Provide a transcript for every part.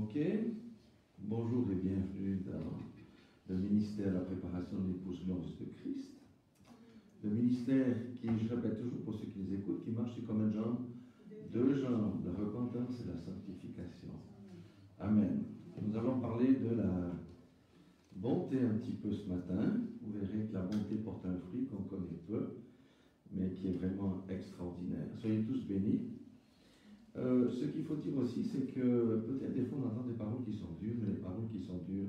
Ok, bonjour et bienvenue dans le ministère de la préparation de l'épouse glorieuse de Christ. Le ministère qui, je répète toujours pour ceux qui les écoutent, qui marche sur combien de jambes? Deux jambes, la repentance et la sanctification. Amen. Et nous allons parler de la bonté un petit peu ce matin. Vous verrez que la bonté porte un fruit qu'on connaît peu, mais qui est vraiment extraordinaire. Soyez tous bénis. Ce qu'il faut dire aussi, c'est que peut-être des fois on entend des paroles qui sont dures, mais les paroles qui sont dures,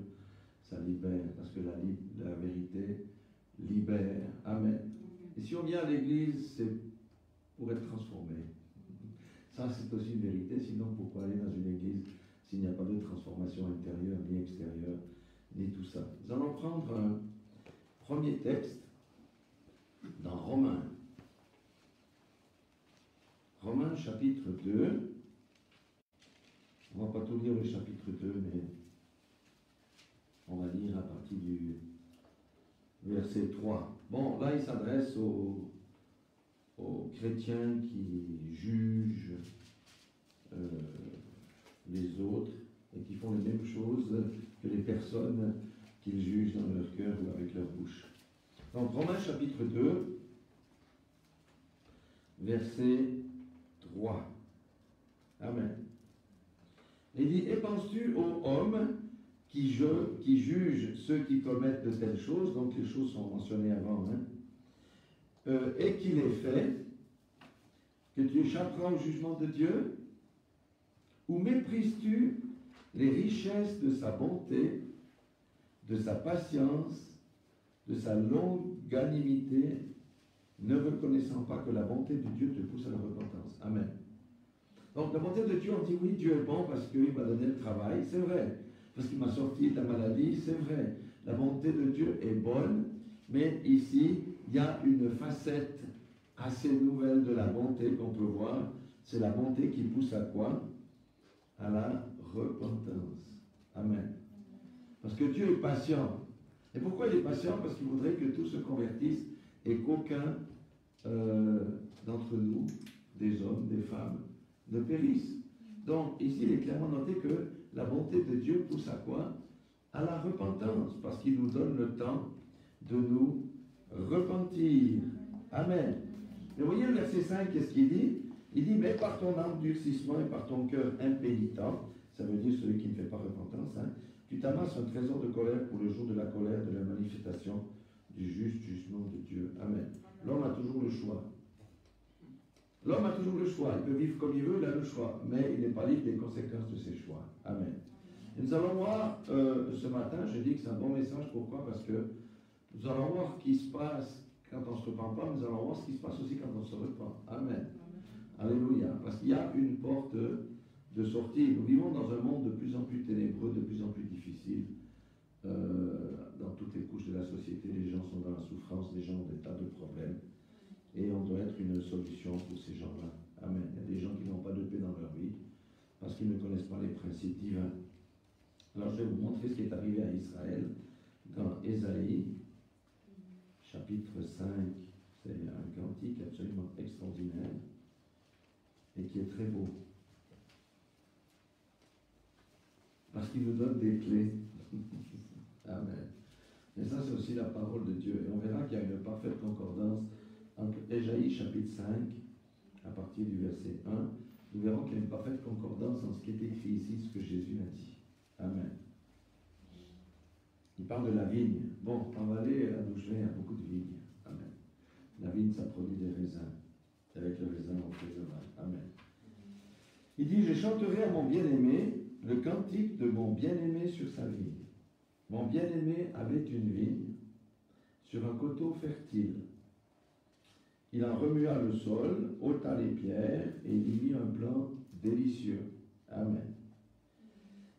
ça libère, parce que la vérité libère. Amen. Et si on vient à l'église, c'est pour être transformé. Ça, c'est aussi une vérité. Sinon, pourquoi aller dans une église s'il n'y a pas de transformation intérieure, ni extérieure, ni tout ça? Nous allons prendre un premier texte dans Romains. Romains chapitre 2. On ne va pas tout lire le chapitre 2, mais on va lire à partir du verset 3. Bon, là, il s'adresse aux chrétiens qui jugent les autres et qui font les mêmes choses que les personnes qu'ils jugent dans leur cœur ou avec leur bouche. Donc, Romains chapitre 2, verset 3. Amen. Il dit, et penses-tu aux hommes qui jugent ceux qui commettent de telles choses, donc les choses sont mentionnées avant, et qu'il est fait, que tu échapperas au jugement de Dieu? Ou méprises-tu les richesses de sa bonté, de sa patience, de sa longanimité, ne reconnaissant pas que la bonté de Dieu te pousse à la repentance? Amen. Donc la bonté de Dieu, on dit oui, Dieu est bon parce qu'il m'a donné le travail, c'est vrai. Parce qu'il m'a sorti de la maladie, c'est vrai. La bonté de Dieu est bonne, mais ici, il y a une facette assez nouvelle de la bonté qu'on peut voir. C'est la bonté qui pousse à quoi? À la repentance. Amen. Parce que Dieu est patient. Et pourquoi il est patient? Parce qu'il voudrait que tous se convertissent et qu'aucun d'entre nous, des hommes, des femmes, ne périssent. Donc, ici, il est clairement noté que la bonté de Dieu pousse à quoi? À la repentance, parce qu'il nous donne le temps de nous repentir. Amen. Et vous voyez le verset 5, qu'est-ce qu'il dit? Il dit, mais par ton endurcissement et par ton cœur impénitent, ça veut dire celui qui ne fait pas repentance, tu t'amasses un trésor de colère pour le jour de la colère, de la manifestation du juste jugement de Dieu. Amen. L'homme a toujours le choix. L'homme a toujours le choix. Il peut vivre comme il veut, il a le choix. Mais il n'est pas libre des conséquences de ses choix. Amen. Et nous allons voir ce matin, je dis que c'est un bon message. Pourquoi? Parce que nous allons voir ce qui se passe quand on ne se repent pas. Nous allons voir ce qui se passe aussi quand on se repent. Amen. Alléluia. Parce qu'il y a une porte de sortie. Nous vivons dans un monde de plus en plus ténébreux, de plus en plus difficile. Dans toutes les couches de la société, les gens sont dans la souffrance, les gens ont des tas de problèmes. Et on doit être une solution pour ces gens-là. Amen. Il y a des gens qui n'ont pas de paix dans leur vie parce qu'ils ne connaissent pas les principes divins. Alors je vais vous montrer ce qui est arrivé à Israël dans Ésaïe, chapitre 5. C'est un cantique absolument extraordinaire et qui est très beau. Parce qu'il nous donne des clés. Amen. Et ça, c'est aussi la parole de Dieu. Et on verra qu'il y a une parfaite concordance entre Ésaïe chapitre 5, à partir du verset 1, nous verrons qu'il y a une parfaite concordance dans ce qui est écrit ici, ce que Jésus a dit. Amen. Il parle de la vigne. Bon, on va aller à d'où je viens, il y a beaucoup de vignes. Amen. La vigne, ça produit des raisins. Avec le raisin, on fait le vin. Amen. Il dit, je chanterai à mon bien-aimé le cantique de mon bien-aimé sur sa vigne. Mon bien-aimé avait une vigne sur un coteau fertile. Il en remua le sol, ôta les pierres, et il y mit un plan délicieux. Amen.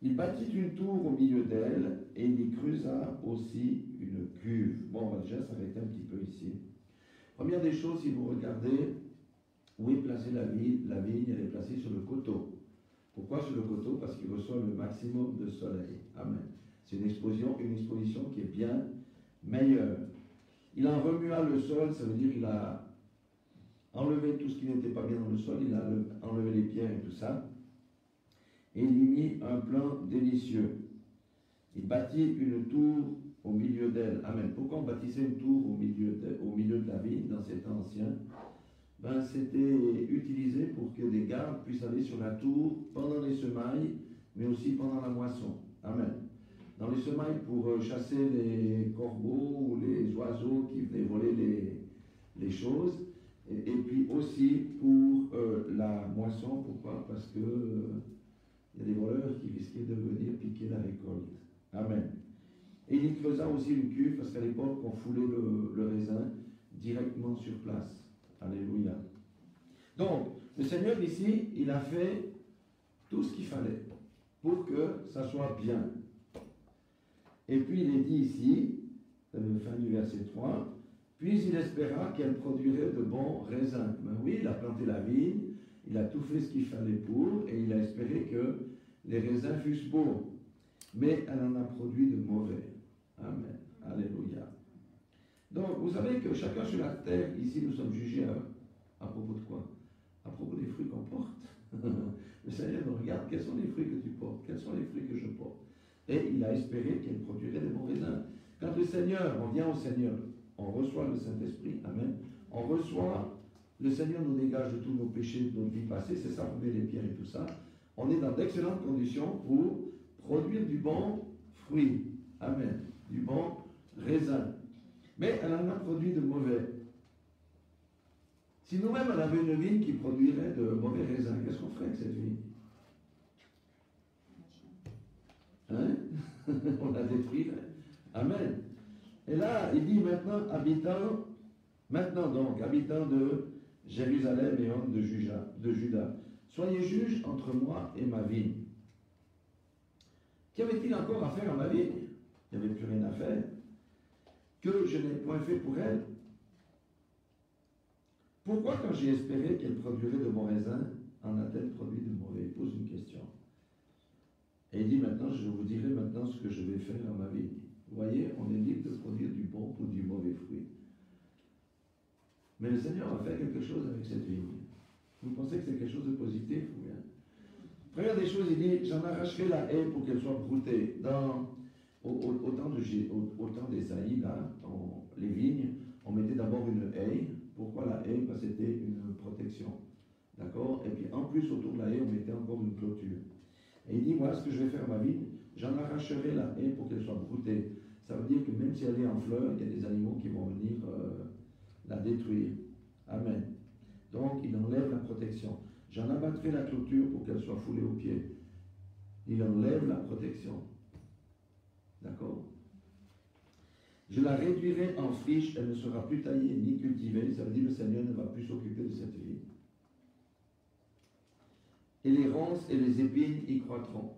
Il bâtit une tour au milieu d'elle, et il y creusa aussi une cuve. Bon, on va déjà s'arrêter un petit peu ici. Première des choses, si vous regardez où est placée la vigne, elle est placée sur le coteau. Pourquoi sur le coteau? Parce qu'il reçoit le maximum de soleil. Amen. C'est une exposition qui est bien meilleure. Il en remua le sol, ça veut dire qu'il a enlevé tout ce qui n'était pas bien dans le sol, il a enlevé les pierres et tout ça. et il y mit un plan délicieux. Il bâtit une tour au milieu d'elle. Amen. Pourquoi on bâtissait une tour au milieu de la ville dans ces temps anciens? C'était utilisé pour que des gardes puissent aller sur la tour pendant les semailles, mais aussi pendant la moisson. Amen. Dans les semailles pour chasser les corbeaux ou les oiseaux qui venaient voler les choses, et puis aussi pour la moisson. Pourquoi? Parce que il y a des voleurs qui risquaient de venir piquer la récolte. Amen. Et il creusa aussi une cuve, parce qu'à l'époque, on foulait le raisin directement sur place. Alléluia. Donc, le Seigneur ici, il a fait tout ce qu'il fallait pour que ça soit bien. Et puis il est dit ici, fin du verset 3, puis il espéra qu'elle produirait de bons raisins. Ben oui, il a planté la vigne, il a tout fait ce qu'il fallait pour, et il a espéré que les raisins fussent beaux. Mais elle en a produit de mauvais. Amen. Alléluia. Donc, vous savez que chacun sur la terre, ici, nous sommes jugés à propos de quoi? À propos des fruits qu'on porte. Le Seigneur nous regarde, quels sont les fruits que tu portes? Quels sont les fruits que je porte? Et il a espéré qu'elle produirait des bons raisins. Quand le Seigneur, on vient au Seigneur, on reçoit le Saint-Esprit, amen, on reçoit, le Seigneur nous dégage de tous nos péchés de notre vie passée, c'est ça, remet les pierres et tout ça. On est dans d'excellentes conditions pour produire du bon fruit, amen, du bon raisin. Mais elle en a produit de mauvais. Si nous-mêmes, on avait une vigne qui produirait de mauvais raisins, qu'est-ce qu'on ferait avec cette vigne? Hein? On la détruirait. Amen. Et là, il dit maintenant, habitants de Jérusalem et hommes de Juda, soyez juges entre moi et ma vigne. Qu'y avait-il encore à faire à ma vigne? Il n'y avait plus rien à faire. Que je n'ai point fait pour elle. Pourquoi, quand j'ai espéré qu'elle produirait de bons raisins, en a-t-elle produit de mauvais? Il pose une question. Et il dit maintenant, je vous dirai maintenant ce que je vais faire à ma vigne. Vous voyez, on est libre de produire du bon ou du mauvais fruit. Mais le Seigneur a fait quelque chose avec cette vigne. Vous pensez que c'est quelque chose de positif ou bien? Première des choses, il dit, j'en arracherai la haie pour qu'elle soit broutée. Au temps d'Ésaïe, là, les vignes, on mettait d'abord une haie. Pourquoi la haie? Parce que c'était une protection. D'accord? Et puis en plus, autour de la haie, on mettait encore une clôture. Et il dit, voilà ce que je vais faire à ma vigne, j'en arracherai la haie pour qu'elle soit broutée. Ça veut dire que même si elle est en fleurs, il y a des animaux qui vont venir la détruire. Amen. Donc, il enlève la protection. J'en abattrai la clôture pour qu'elle soit foulée aux pieds. Il enlève la protection. D'accord? Je la réduirai en friche, elle ne sera plus taillée ni cultivée. Ça veut dire que le Seigneur ne va plus s'occuper de cette vie. Et les ronces et les épines y croîtront.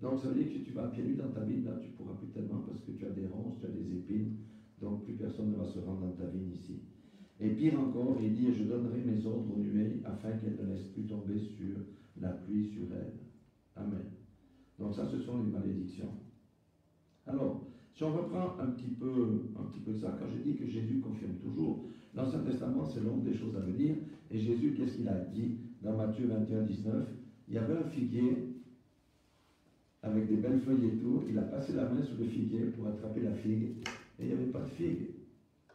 Donc ça veut dire que si tu vas pieds nus dans ta vigne, là tu ne pourras plus tellement parce que tu as des ronces, tu as des épines, donc plus personne ne va se rendre dans ta vigne ici. Et pire encore, il dit, je donnerai mes ordres aux nuées afin qu'elles ne laissent plus tomber sur la pluie sur elle. Amen. Donc ça, ce sont les malédictions. Alors, si on reprend un petit peu ça, quand je dis que Jésus confirme toujours, l'Ancien Testament, c'est l'ombre des choses à venir, et Jésus, qu'est-ce qu'il a dit dans Matthieu 21, 19? Il y avait un figuier avec des belles feuilles et tout, il a passé la main sur le figuier pour attraper la figue, et il n'y avait pas de figue.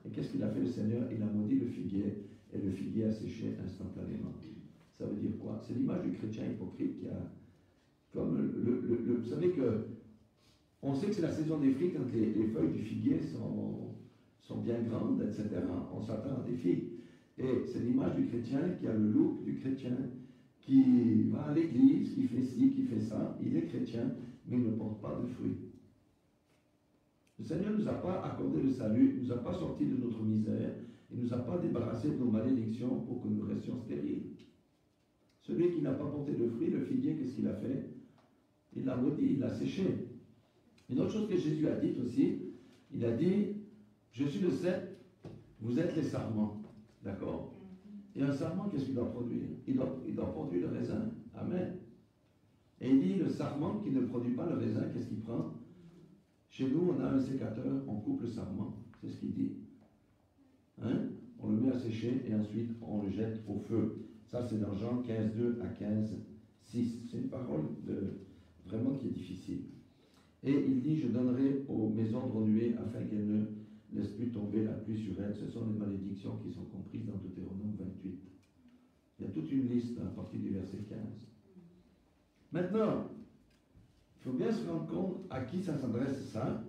Et qu'est-ce qu'il a fait le Seigneur? Il a maudit le figuier, et le figuier a séché instantanément. Ça veut dire quoi? C'est l'image du chrétien hypocrite qui a, comme vous savez que, on sait que c'est la saison des fruits quand les feuilles du figuier sont bien grandes, etc. On s'attend à des figues. Et c'est l'image du chrétien qui a le look du chrétien, qui va à l'église, qui fait ci, qui fait ça. Il est chrétien, mais il ne porte pas de fruits. Le Seigneur ne nous a pas accordé le salut, il ne nous a pas sortis de notre misère, il ne nous a pas débarrassés de nos malédictions pour que nous restions stériles. Celui qui n'a pas porté de fruits, le figuier, qu'est-ce qu'il a fait? Il l'a maudit, il l'a séché. Une autre chose que Jésus a dit aussi, il a dit, je suis le cep, vous êtes les sarments. D'accord? Et un sarment, qu'est-ce qu'il doit produire? Il doit produire le raisin. Amen. Et il dit, le sarment qui ne produit pas le raisin, qu'est-ce qu'il prend? Chez nous, on a un sécateur, on coupe le sarment. C'est ce qu'il dit. Hein? On le met à sécher et ensuite on le jette au feu. Ça, c'est dans Jean 15, 2 à 15, 6. c'est une parole vraiment qui est difficile. Et il dit, je donnerai aux maisons de renuée afin qu'elles ne laissent plus tomber la pluie sur elles. Ce sont les malédictions qui sont comprises dans Deutéronome 28. Il y a toute une liste à partir du verset 15. Maintenant, il faut bien se rendre compte à qui ça s'adresse ça.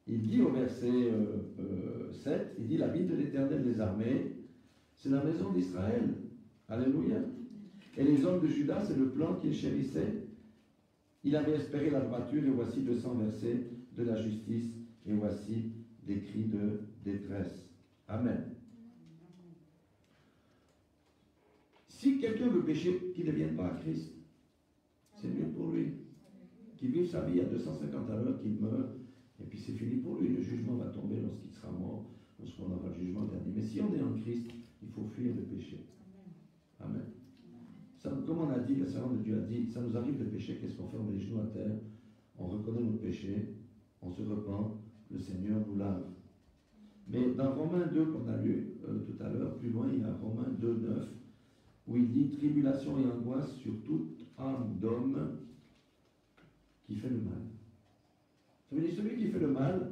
Il dit au verset 7, il dit, la vie de l'Éternel des armées, c'est la maison d'Israël. Alléluia. Et les hommes de Juda, c'est le plan qu'il chérissait. Il avait espéré la droiture, et voici 200 versets de la justice, et voici des cris de détresse. Amen. Si quelqu'un veut pécher, qu'il ne vienne pas à Christ. C'est mieux pour lui. Qu'il vive sa vie à 250 à l'heure, qu'il meure, et puis c'est fini pour lui. Le jugement va tomber lorsqu'il sera mort, lorsqu'on aura le jugement dernier. Mais si on est en Christ, il faut fuir le péché. Amen. Ça, comme on a dit, le servant de Dieu a dit, ça nous arrive de pécher, qu'est-ce qu'on fait? On met les genoux à terre, on reconnaît nos péchés, on se repent, le Seigneur nous lave. Mais dans Romains 2, qu'on a lu tout à l'heure, plus loin, il y a Romains 2, 9, où il dit, tribulation et angoisse sur toute âme d'homme qui fait le mal. Ça veut dire, celui qui fait le mal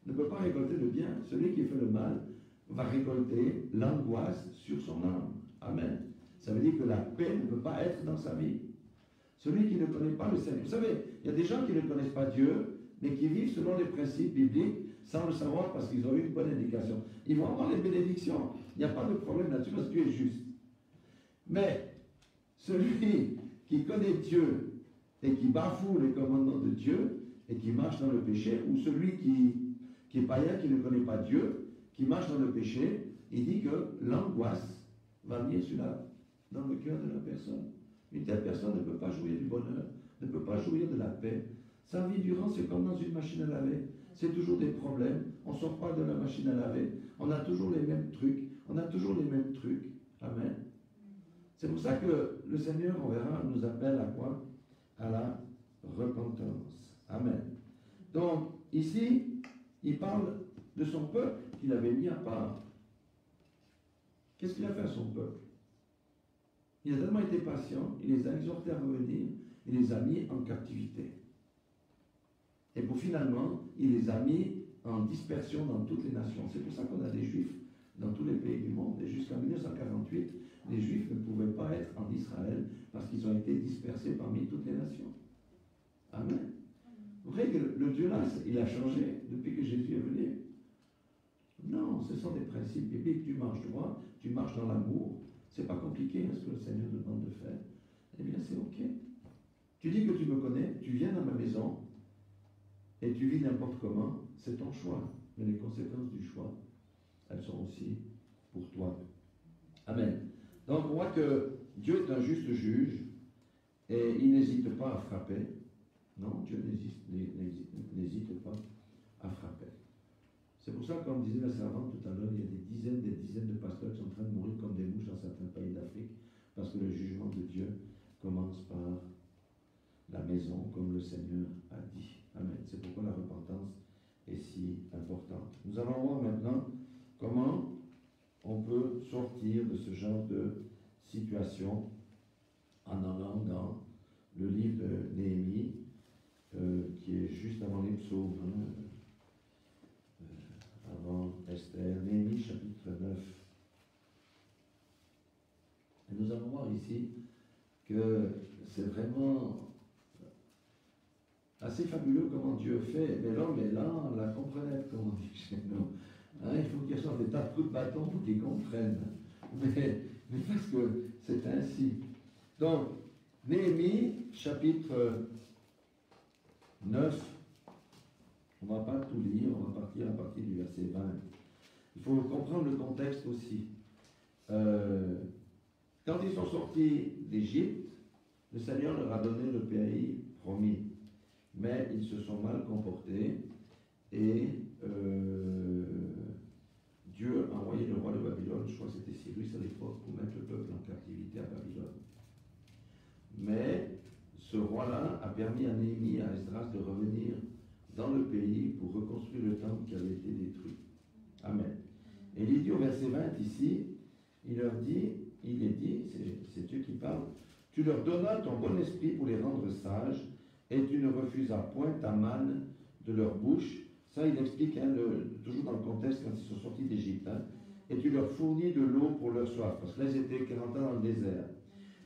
ne peut pas récolter le bien. Celui qui fait le mal va récolter l'angoisse sur son âme. Amen. Ça veut dire que la paix ne peut pas être dans sa vie. Celui qui ne connaît pas le Seigneur. Vous savez, il y a des gens qui ne connaissent pas Dieu, mais qui vivent selon les principes bibliques, sans le savoir parce qu'ils ont eu une bonne éducation. Ils vont avoir les bénédictions. Il n'y a pas de problème là-dessus parce que Dieu est juste. Mais celui qui connaît Dieu et qui bafoue les commandements de Dieu et qui marche dans le péché, ou celui qui est païen, qui ne connaît pas Dieu, qui marche dans le péché, il dit que l'angoisse va venir dans le cœur de la personne. Une telle personne ne peut pas jouir du bonheur, ne peut pas jouir de la paix. Sa vie durant, c'est comme dans une machine à laver. C'est toujours des problèmes. On ne sort pas de la machine à laver. On a toujours les mêmes trucs. On a toujours les mêmes trucs. Amen. C'est pour ça que le Seigneur, on verra, nous appelle à quoi? À la repentance. Amen. Donc, ici, il parle de son peuple qu'il avait mis à part. Qu'est-ce qu'il a fait à son peuple? Il a tellement été patient, il les a exhortés à revenir, il les a mis en captivité. Et pour finalement, il les a mis en dispersion dans toutes les nations. C'est pour ça qu'on a des Juifs dans tous les pays du monde. Et jusqu'en 1948, les Juifs ne pouvaient pas être en Israël parce qu'ils ont été dispersés parmi toutes les nations. Amen. Vous voyez que le Dieu là, il a changé depuis que Jésus est venu. Non, ce sont des principes bibliques. Tu marches droit, tu marches dans l'amour. C'est pas compliqué ce que le Seigneur nous demande de faire. Eh bien, c'est ok. Tu dis que tu me connais, tu viens dans ma maison et tu vis n'importe comment, c'est ton choix. Mais les conséquences du choix, elles sont aussi pour toi. Amen. Donc, on voit que Dieu est un juste juge et il n'hésite pas à frapper. Non, Dieu n'hésite pas à frapper. C'est pour ça, comme disait la servante tout à l'heure, il y a des dizaines de pasteurs qui sont en train de mourir comme des mouches dans certains pays d'Afrique, parce que le jugement de Dieu commence par la maison, comme le Seigneur a dit. Amen. C'est pourquoi la repentance est si importante. Nous allons voir maintenant comment on peut sortir de ce genre de situation en allant dans le livre de Néhémie, qui est juste avant les psaumes, avant Esther, Néhémie chapitre 9. Et nous allons voir ici que c'est vraiment assez fabuleux comment Dieu fait, mais l'homme est là, la comprenette, comme on dit chez nous. Hein, il faut qu'il sorte des tas de coups de bâton pour qu'ils comprennent. Mais parce que c'est ainsi. Donc, Néhémie, chapitre 9, on ne va pas tout lire, on va partir à partir du verset 20. Il faut comprendre le contexte aussi. Quand ils sont sortis d'Égypte, le Seigneur leur a donné le pays promis. Mais ils se sont mal comportés et Dieu a envoyé le roi de Babylone, je crois que c'était Cyrus à l'époque, pour mettre le peuple en captivité à Babylone. Mais ce roi-là a permis à Néhémie et à Esdras de revenir dans le pays pour reconstruire le temple qui avait été détruit. Amen. Et il dit au verset 20 ici, il est dit, c'est Dieu qui parle, Tu leur donnas ton bon esprit pour les rendre sages, et tu ne refusas point ta manne de leur bouche. Ça, il explique, hein, toujours dans le contexte, quand ils sont sortis d'Égypte. Hein, et tu leur fournis de l'eau pour leur soif. Parce que là, ils étaient 40 ans dans le désert.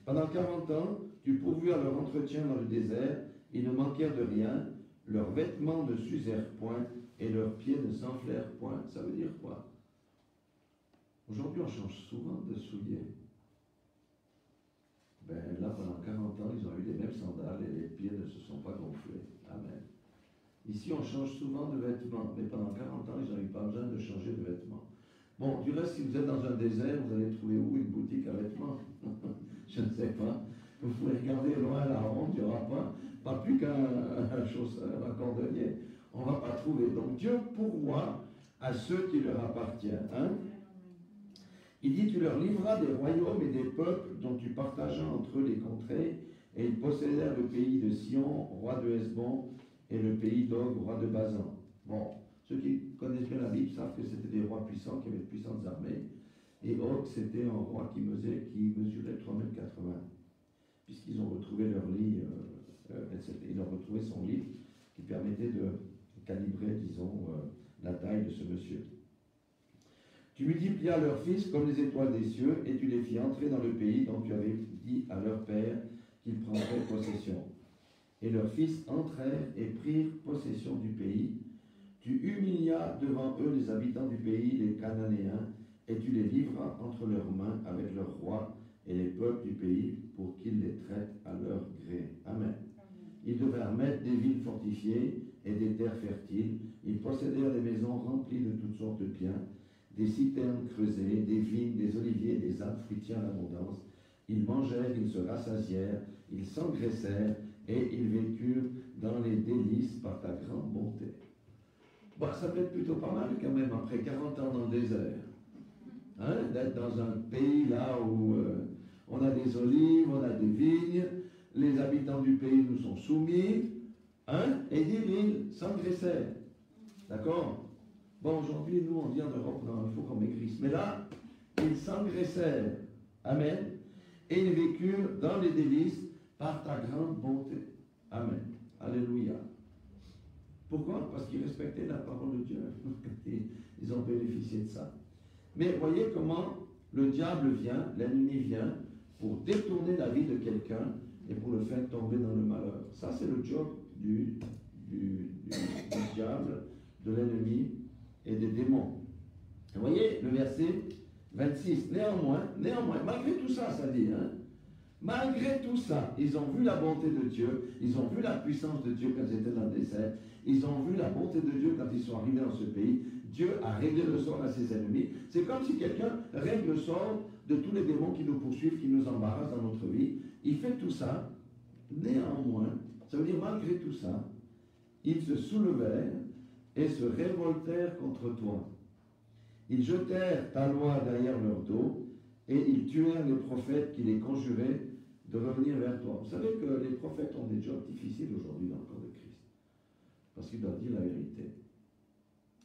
Pendant 40 ans, tu pourvus à leur entretien dans le désert. Ils ne manquèrent de rien. Leurs vêtements ne s'usèrent point, et leurs pieds ne s'enflèrent point. Ça veut dire quoi? Aujourd'hui, on change souvent de souliers. Ben là, pendant 40 ans, ils ont eu les mêmes sandales et les pieds ne se sont pas gonflés. Amen. Ici, on change souvent de vêtements, mais pendant 40 ans, ils n'ont eu pas besoin de changer de vêtements. Bon, du reste, si vous êtes dans un désert, vous allez trouver où une boutique à vêtements? Je ne sais pas. Vous pouvez regarder loin à la ronde, il n'y aura pas plus qu'un cordonnier. On ne va pas trouver. Donc Dieu pourvoit à ceux qui leur appartiennent. Hein? Il dit, tu leur livras des royaumes et des peuples dont tu partageas entre eux les contrées, et ils possédèrent le pays de Sion, roi de Hesbon, et le pays d'Og, roi de Basan. Bon, ceux qui connaissent bien la Bible savent que c'était des rois puissants, qui avaient de puissantes armées, et Og, c'était un roi qui mesurait 3,80 m, puisqu'ils ont retrouvé leur lit, ils ont retrouvé son lit, qui permettait de calibrer, disons, la taille de ce monsieur. Tu multiplias leurs fils comme les étoiles des cieux, et tu les fis entrer dans le pays dont tu avais dit à leur père qu'ils prendraient possession. Et leurs fils entrèrent et prirent possession du pays. Tu humilias devant eux les habitants du pays, les Cananéens, et tu les livras entre leurs mains avec leurs rois et les peuples du pays pour qu'ils les traitent à leur gré. Amen. Ils devinrent mettre des villes fortifiées et des terres fertiles. Ils possédèrent des maisons remplies de toutes sortes de biens, des citernes creusées, des vignes, des oliviers, des arbres fruitiers en abondance. Ils mangèrent, ils se rassasièrent, ils s'engraissèrent, et ils vécurent dans les délices par ta grande bonté. Bon, ça peut être plutôt pas mal quand même, après 40 ans dans le désert. Hein, d'être dans un pays là où on a des olives, on a des vignes, les habitants du pays nous sont soumis, hein, et ils s'engraissèrent. D'accord? Bon, aujourd'hui, nous, on dit en Europe, non, il faut qu'on maigrisse. Mais là, ils s'engraissèrent. Amen. Et ils vécurent dans les délices par ta grande bonté. Amen. Alléluia. Pourquoi? Parce qu'ils respectaient la parole de Dieu. Ils ont bénéficié de ça. Mais voyez comment le diable vient, l'ennemi vient, pour détourner la vie de quelqu'un et pour le faire tomber dans le malheur. Ça, c'est le job du diable, de l'ennemi et des démons. Vous voyez le verset 26. Néanmoins, malgré tout ça, ça dit, hein, malgré tout ça, ils ont vu la bonté de Dieu, ils ont vu la puissance de Dieu quand ils étaient dans le désert, ils ont vu la bonté de Dieu quand ils sont arrivés dans ce pays. Dieu a réglé le sort à ses ennemis. C'est comme si quelqu'un règle le sort de tous les démons qui nous poursuivent, qui nous embarrassent dans notre vie. Il fait tout ça. Néanmoins, ça veut dire malgré tout ça, ils se soulevèrent et se révoltèrent contre toi. Ils jetèrent ta loi derrière leur dos et ils tuèrent les prophètes qui les conjuraient de revenir vers toi. Vous savez que les prophètes ont des jobs difficiles aujourd'hui dans le corps de Christ. Parce qu'ils doivent dire la vérité.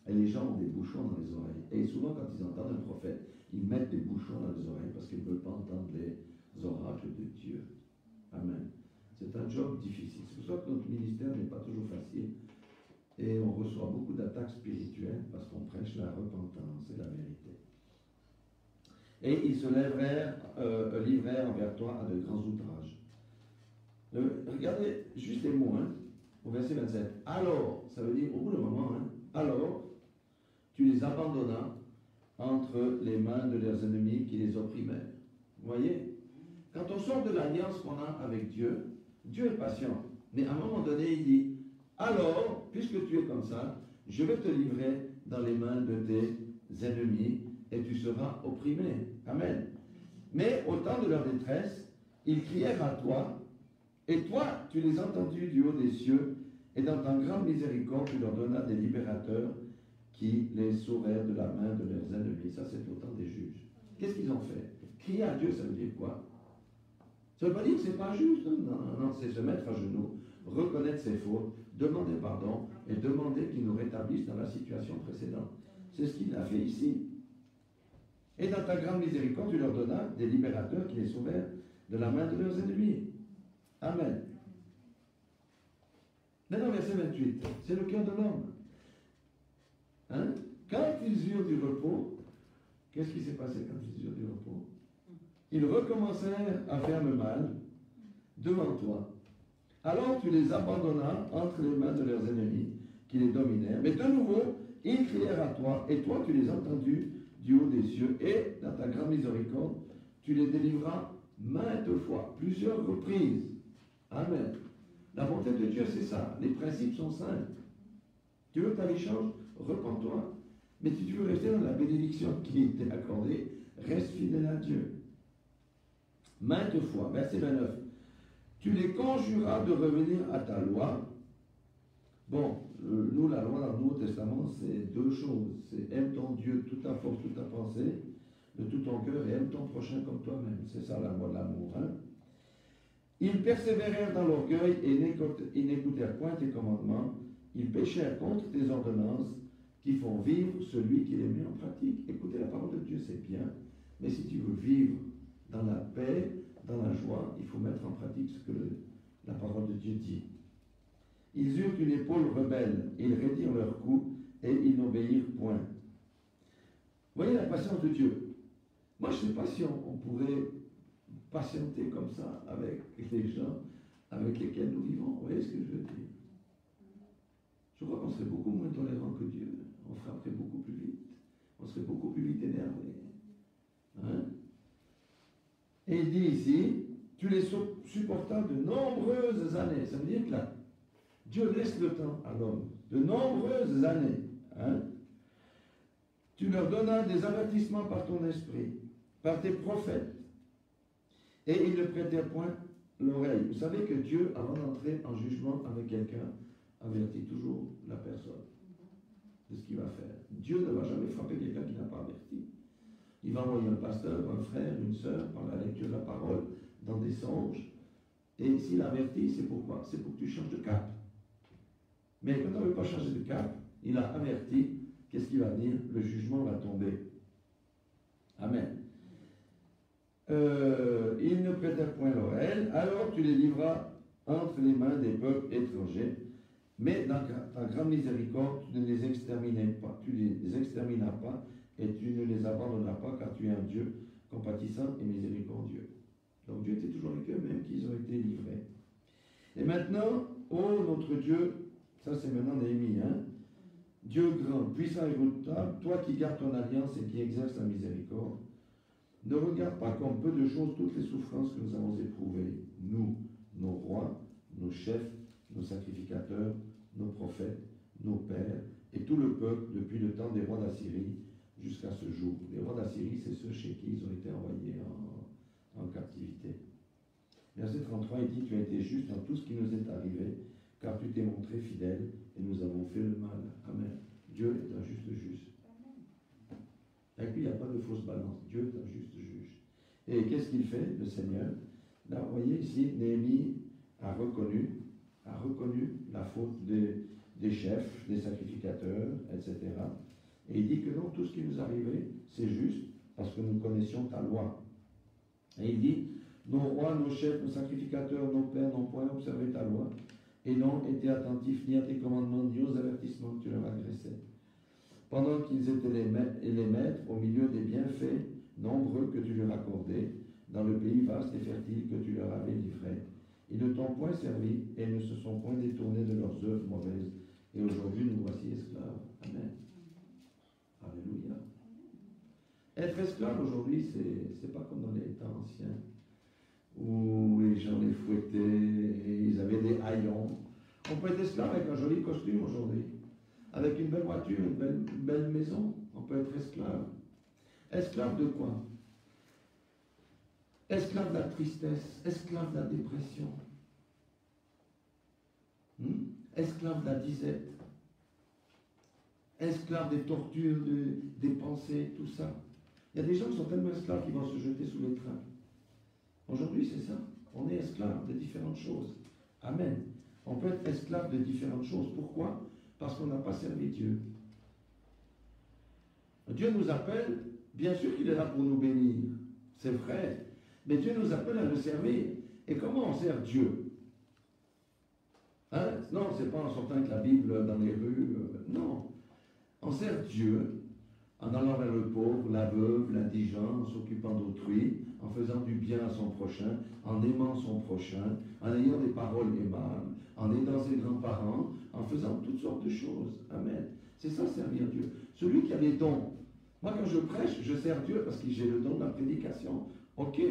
Et les gens ont des bouchons dans les oreilles. Et souvent, quand ils entendent un prophète, ils mettent des bouchons dans les oreilles parce qu'ils ne veulent pas entendre les oracles de Dieu. Amen. C'est un job difficile. C'est pour ça que notre ministère n'est pas toujours facile. Et on reçoit beaucoup d'attaques spirituelles parce qu'on prêche la repentance et la vérité. Et ils se livrèrent envers toi à de grands outrages. Regardez juste les mots, hein, au verset 27. Alors, ça veut dire au bout d'un moment, hein, alors, tu les abandonnas entre les mains de leurs ennemis qui les opprimèrent. Vous voyez? Quand on sort de l'alliance qu'on a avec Dieu, Dieu est patient. Mais à un moment donné, il dit, alors, puisque tu es comme ça, je vais te livrer dans les mains de tes ennemis et tu seras opprimé. Amen. Mais au temps de leur détresse, ils crièrent à toi, et toi, tu les entendis du haut des cieux, et dans ta grande miséricorde, tu leur donnas des libérateurs qui les sauvèrent de la main de leurs ennemis. Ça, c'est au temps des juges. Qu'est-ce qu'ils ont fait? Crier à Dieu, ça veut dire quoi? Ça ne veut pas dire que ce n'est pas juste. Non, c'est se mettre à genoux, reconnaître ses fautes, demander pardon et demander qu'il nous rétablisse dans la situation précédente. C'est ce qu'il a fait ici. Et dans ta grande miséricorde, tu leur donnas des libérateurs qui les sauvèrent de la main de leurs ennemis. Amen. Maintenant, verset 28, c'est le cœur de l'homme. Hein? Quand ils eurent du repos, qu'est-ce qui s'est passé quand ils eurent du repos? Ils recommencèrent à faire le mal devant toi. Alors tu les abandonnas entre les mains de leurs ennemis qui les dominèrent. Mais de nouveau, ils crièrent à toi, et toi tu les entendus du haut des cieux, et dans ta grande miséricorde, tu les délivras maintes fois, plusieurs reprises. Amen. La bonté de Dieu, c'est ça. Les principes sont simples. Tu veux que ta vie change? Repens-toi. Mais si tu veux rester dans la bénédiction qui t'est accordée, reste fidèle à Dieu. Maintes fois, verset 29. Tu les conjuras de revenir à ta loi. Bon, nous, la loi dans le Nouveau Testament, c'est deux choses. C'est aime ton Dieu, toute ta force, toute ta pensée, de tout ton cœur, et aime ton prochain comme toi-même. C'est ça la loi de l'amour. Hein? Ils persévérèrent dans l'orgueil et n'écoutèrent point tes commandements. Ils péchèrent contre tes ordonnances qui font vivre celui qui les met en pratique. Écouter la parole de Dieu, c'est bien. Mais si tu veux vivre dans la paix, dans la joie, il faut mettre en pratique ce que la parole de Dieu dit. Ils eurent une épaule rebelle, ils raidirent leur cou, et ils n'obéirent point. Voyez la patience de Dieu. Moi, je ne sais pas si on pourrait patienter comme ça avec les gens avec lesquels nous vivons. Vous voyez ce que je veux dire? Je crois qu'on serait beaucoup moins tolérant que Dieu. On frapperait beaucoup plus vite. On serait beaucoup plus vite énervé. Hein? Et il dit ici, tu les supportas de nombreuses années. Ça veut dire que là, Dieu laisse le temps à l'homme. De nombreuses années. Hein? Tu leur donnas des avertissements par ton esprit, par tes prophètes. Et ils ne prêtèrent point l'oreille. Vous savez que Dieu, avant d'entrer en jugement avec quelqu'un, avertit toujours la personne de ce qu'il va faire. Dieu ne va jamais frapper quelqu'un qui n'a pas averti. Il va envoyer un pasteur, un frère, une sœur, par la lecture de la parole, dans des songes. Et s'il avertit, c'est pourquoi? C'est pour que tu changes de cap. Mais quand on ne veut pas changer de cap, il a averti, qu'est-ce qu'il va dire? Le jugement va tomber. Amen. Ils ne prêtèrent point l'oreille, alors tu les livras entre les mains des peuples étrangers, mais dans ta grande miséricorde, tu ne les exterminais pas, tu les exterminas pas, et tu ne les abandonnas pas, car tu es un Dieu compatissant et miséricordieux. Donc Dieu était toujours avec eux, même qu'ils ont été livrés. Et maintenant, ô notre Dieu, ça c'est maintenant Néhémie, hein? Dieu grand, puissant et redoutable, toi qui gardes ton alliance et qui exerces la miséricorde, ne regarde pas comme peu de choses toutes les souffrances que nous avons éprouvées, nous, nos rois, nos chefs, nos sacrificateurs, nos prophètes, nos pères, et tout le peuple depuis le temps des rois d'Assyrie jusqu'à ce jour. Les rois d'Assyrie, c'est ceux chez qui ils ont été envoyés en captivité. Verset 33, il dit, tu as été juste dans tout ce qui nous est arrivé, car tu t'es montré fidèle, et nous avons fait le mal. Amen. Dieu est un juste juge. Avec lui, il n'y a pas de fausse balance. Dieu est un juste juge. Et qu'est-ce qu'il fait, le Seigneur? Là, vous voyez ici, Néhémie a reconnu la faute des chefs, des sacrificateurs, etc. Et il dit que non, tout ce qui nous arrivait, c'est juste, parce que nous connaissions ta loi. Et il dit, nos rois, nos chefs, nos sacrificateurs, nos pères n'ont point observé ta loi, et n'ont été attentifs ni à tes commandements, ni aux avertissements que tu leur adressais. Pendant qu'ils étaient les maîtres au milieu des bienfaits nombreux que tu leur accordais, dans le pays vaste et fertile que tu leur avais livré. Ils ne t'ont point servi et ne se sont point détournés de leurs œuvres mauvaises. Et aujourd'hui, nous voici esclaves. Amen. Alléluia. Être esclave aujourd'hui, c'est pas comme dans les temps anciens, où les gens les fouettaient et ils avaient des haillons. On peut être esclave avec un joli costume aujourd'hui. Avec une belle voiture, une belle maison, on peut être esclave. Esclave de quoi? Esclave de la tristesse, esclave de la dépression, esclave de la disette, esclave des tortures, des pensées, tout ça. Il y a des gens qui sont tellement esclaves qu'ils vont se jeter sous les trains. Aujourd'hui, c'est ça. On est esclave de différentes choses. Amen. On peut être esclave de différentes choses. Pourquoi? Parce qu'on n'a pas servi Dieu. Dieu nous appelle, bien sûr qu'il est là pour nous bénir, c'est vrai, Mais Dieu nous appelle à le servir. Et comment on sert Dieu? Hein? Non, c'est pas en sortant avec la Bible dans les rues. Non. On sert Dieu en allant vers le pauvre, la veuve, l'indigent, en s'occupant d'autrui, en faisant du bien à son prochain, en aimant son prochain, en ayant des paroles aimables, en aidant ses grands-parents, en faisant toutes sortes de choses. Amen. C'est ça, servir Dieu. Celui qui a des dons. Moi, quand je prêche, je sers Dieu parce que j'ai le don de la prédication. Ok.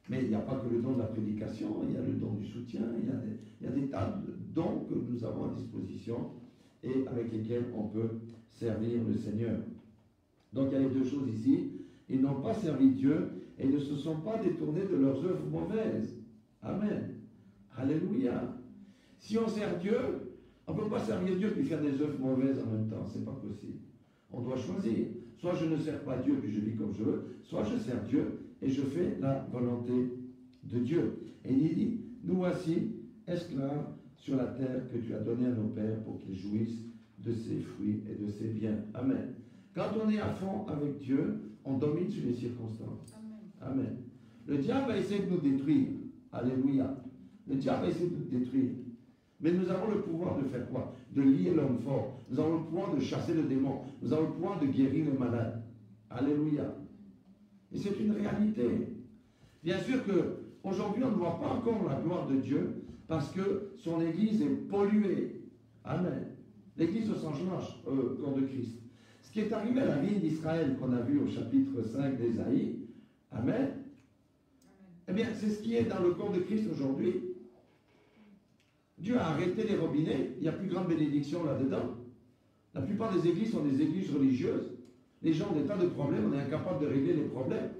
Mais il n'y a pas que le don de la prédication, il y a le don du soutien, il y a des tas de dons que nous avons à disposition et avec lesquels on peut servir le Seigneur. Donc il y a les deux choses ici. Ils n'ont pas servi Dieu et ne se sont pas détournés de leurs œuvres mauvaises. Amen. Alléluia. Si on sert Dieu, on ne peut pas servir Dieu puis faire des œuvres mauvaises en même temps. Ce n'est pas possible. On doit choisir. Soit je ne sers pas Dieu puis je vis comme je veux, soit je sers Dieu et je fais la volonté de Dieu. Et il dit, nous voici esclaves sur la terre que tu as donnée à nos pères pour qu'ils jouissent de ses fruits et de ses biens. Amen. Quand on est à fond avec Dieu, on domine sur les circonstances. Amen. Amen. Le diable va essayer de nous détruire. Alléluia. Le diable va essayer de nous détruire. Mais nous avons le pouvoir de faire quoi? De lier l'homme fort. Nous avons le pouvoir de chasser le démon. Nous avons le pouvoir de guérir le malade. Alléluia. Et c'est une réalité. Bien sûr qu'aujourd'hui, on ne voit pas encore la gloire de Dieu parce que son Église est polluée. Amen. L'Église au sens large, corps de Christ. Ce qui est arrivé à la ville d'Israël qu'on a vu au chapitre 5 d'Ésaïe, Amen, eh bien, c'est ce qui est dans le corps de Christ aujourd'hui. Dieu a arrêté les robinets, il n'y a plus grande bénédiction là-dedans. La plupart des églises sont des églises religieuses. Les gens ont des tas de problèmes, on est incapable de régler les problèmes.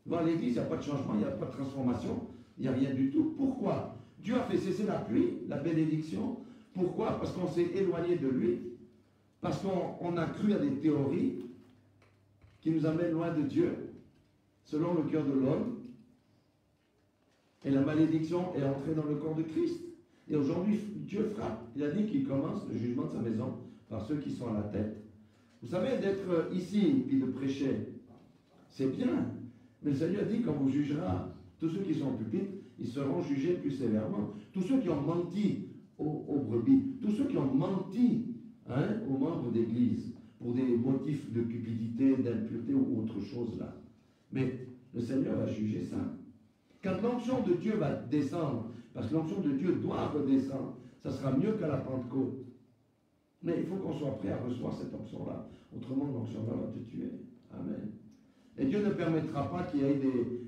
Dans l'église, il n'y a pas de changement, il n'y a pas de transformation, il n'y a rien du tout. Pourquoi? Dieu a fait cesser la pluie, la bénédiction. Pourquoi? Parce qu'on s'est éloigné de lui. Parce qu'on a cru à des théories qui nous amènent loin de Dieu, selon le cœur de l'homme. Et la malédiction est entrée dans le corps de Christ. Et aujourd'hui, Dieu frappe. Il a dit qu'il commence le jugement de sa maison par ceux qui sont à la tête. Vous savez, d'être ici et de prêcher, c'est bien. Mais le Seigneur dit, quand vous jugera tous ceux qui sont au pupitre, ils seront jugés plus sévèrement. Tous ceux qui ont menti aux brebis, tous ceux qui ont menti aux membres d'église pour des motifs de cupidité, d'impureté ou autre chose là. Mais le Seigneur va juger ça. Quand l'onction de Dieu va descendre, parce que l'onction de Dieu doit redescendre, ça sera mieux qu'à la Pentecôte. Mais il faut qu'on soit prêt à recevoir cette onction-là. Autrement, l'onction-là va te tuer. Amen. Et Dieu ne permettra pas qu'il y ait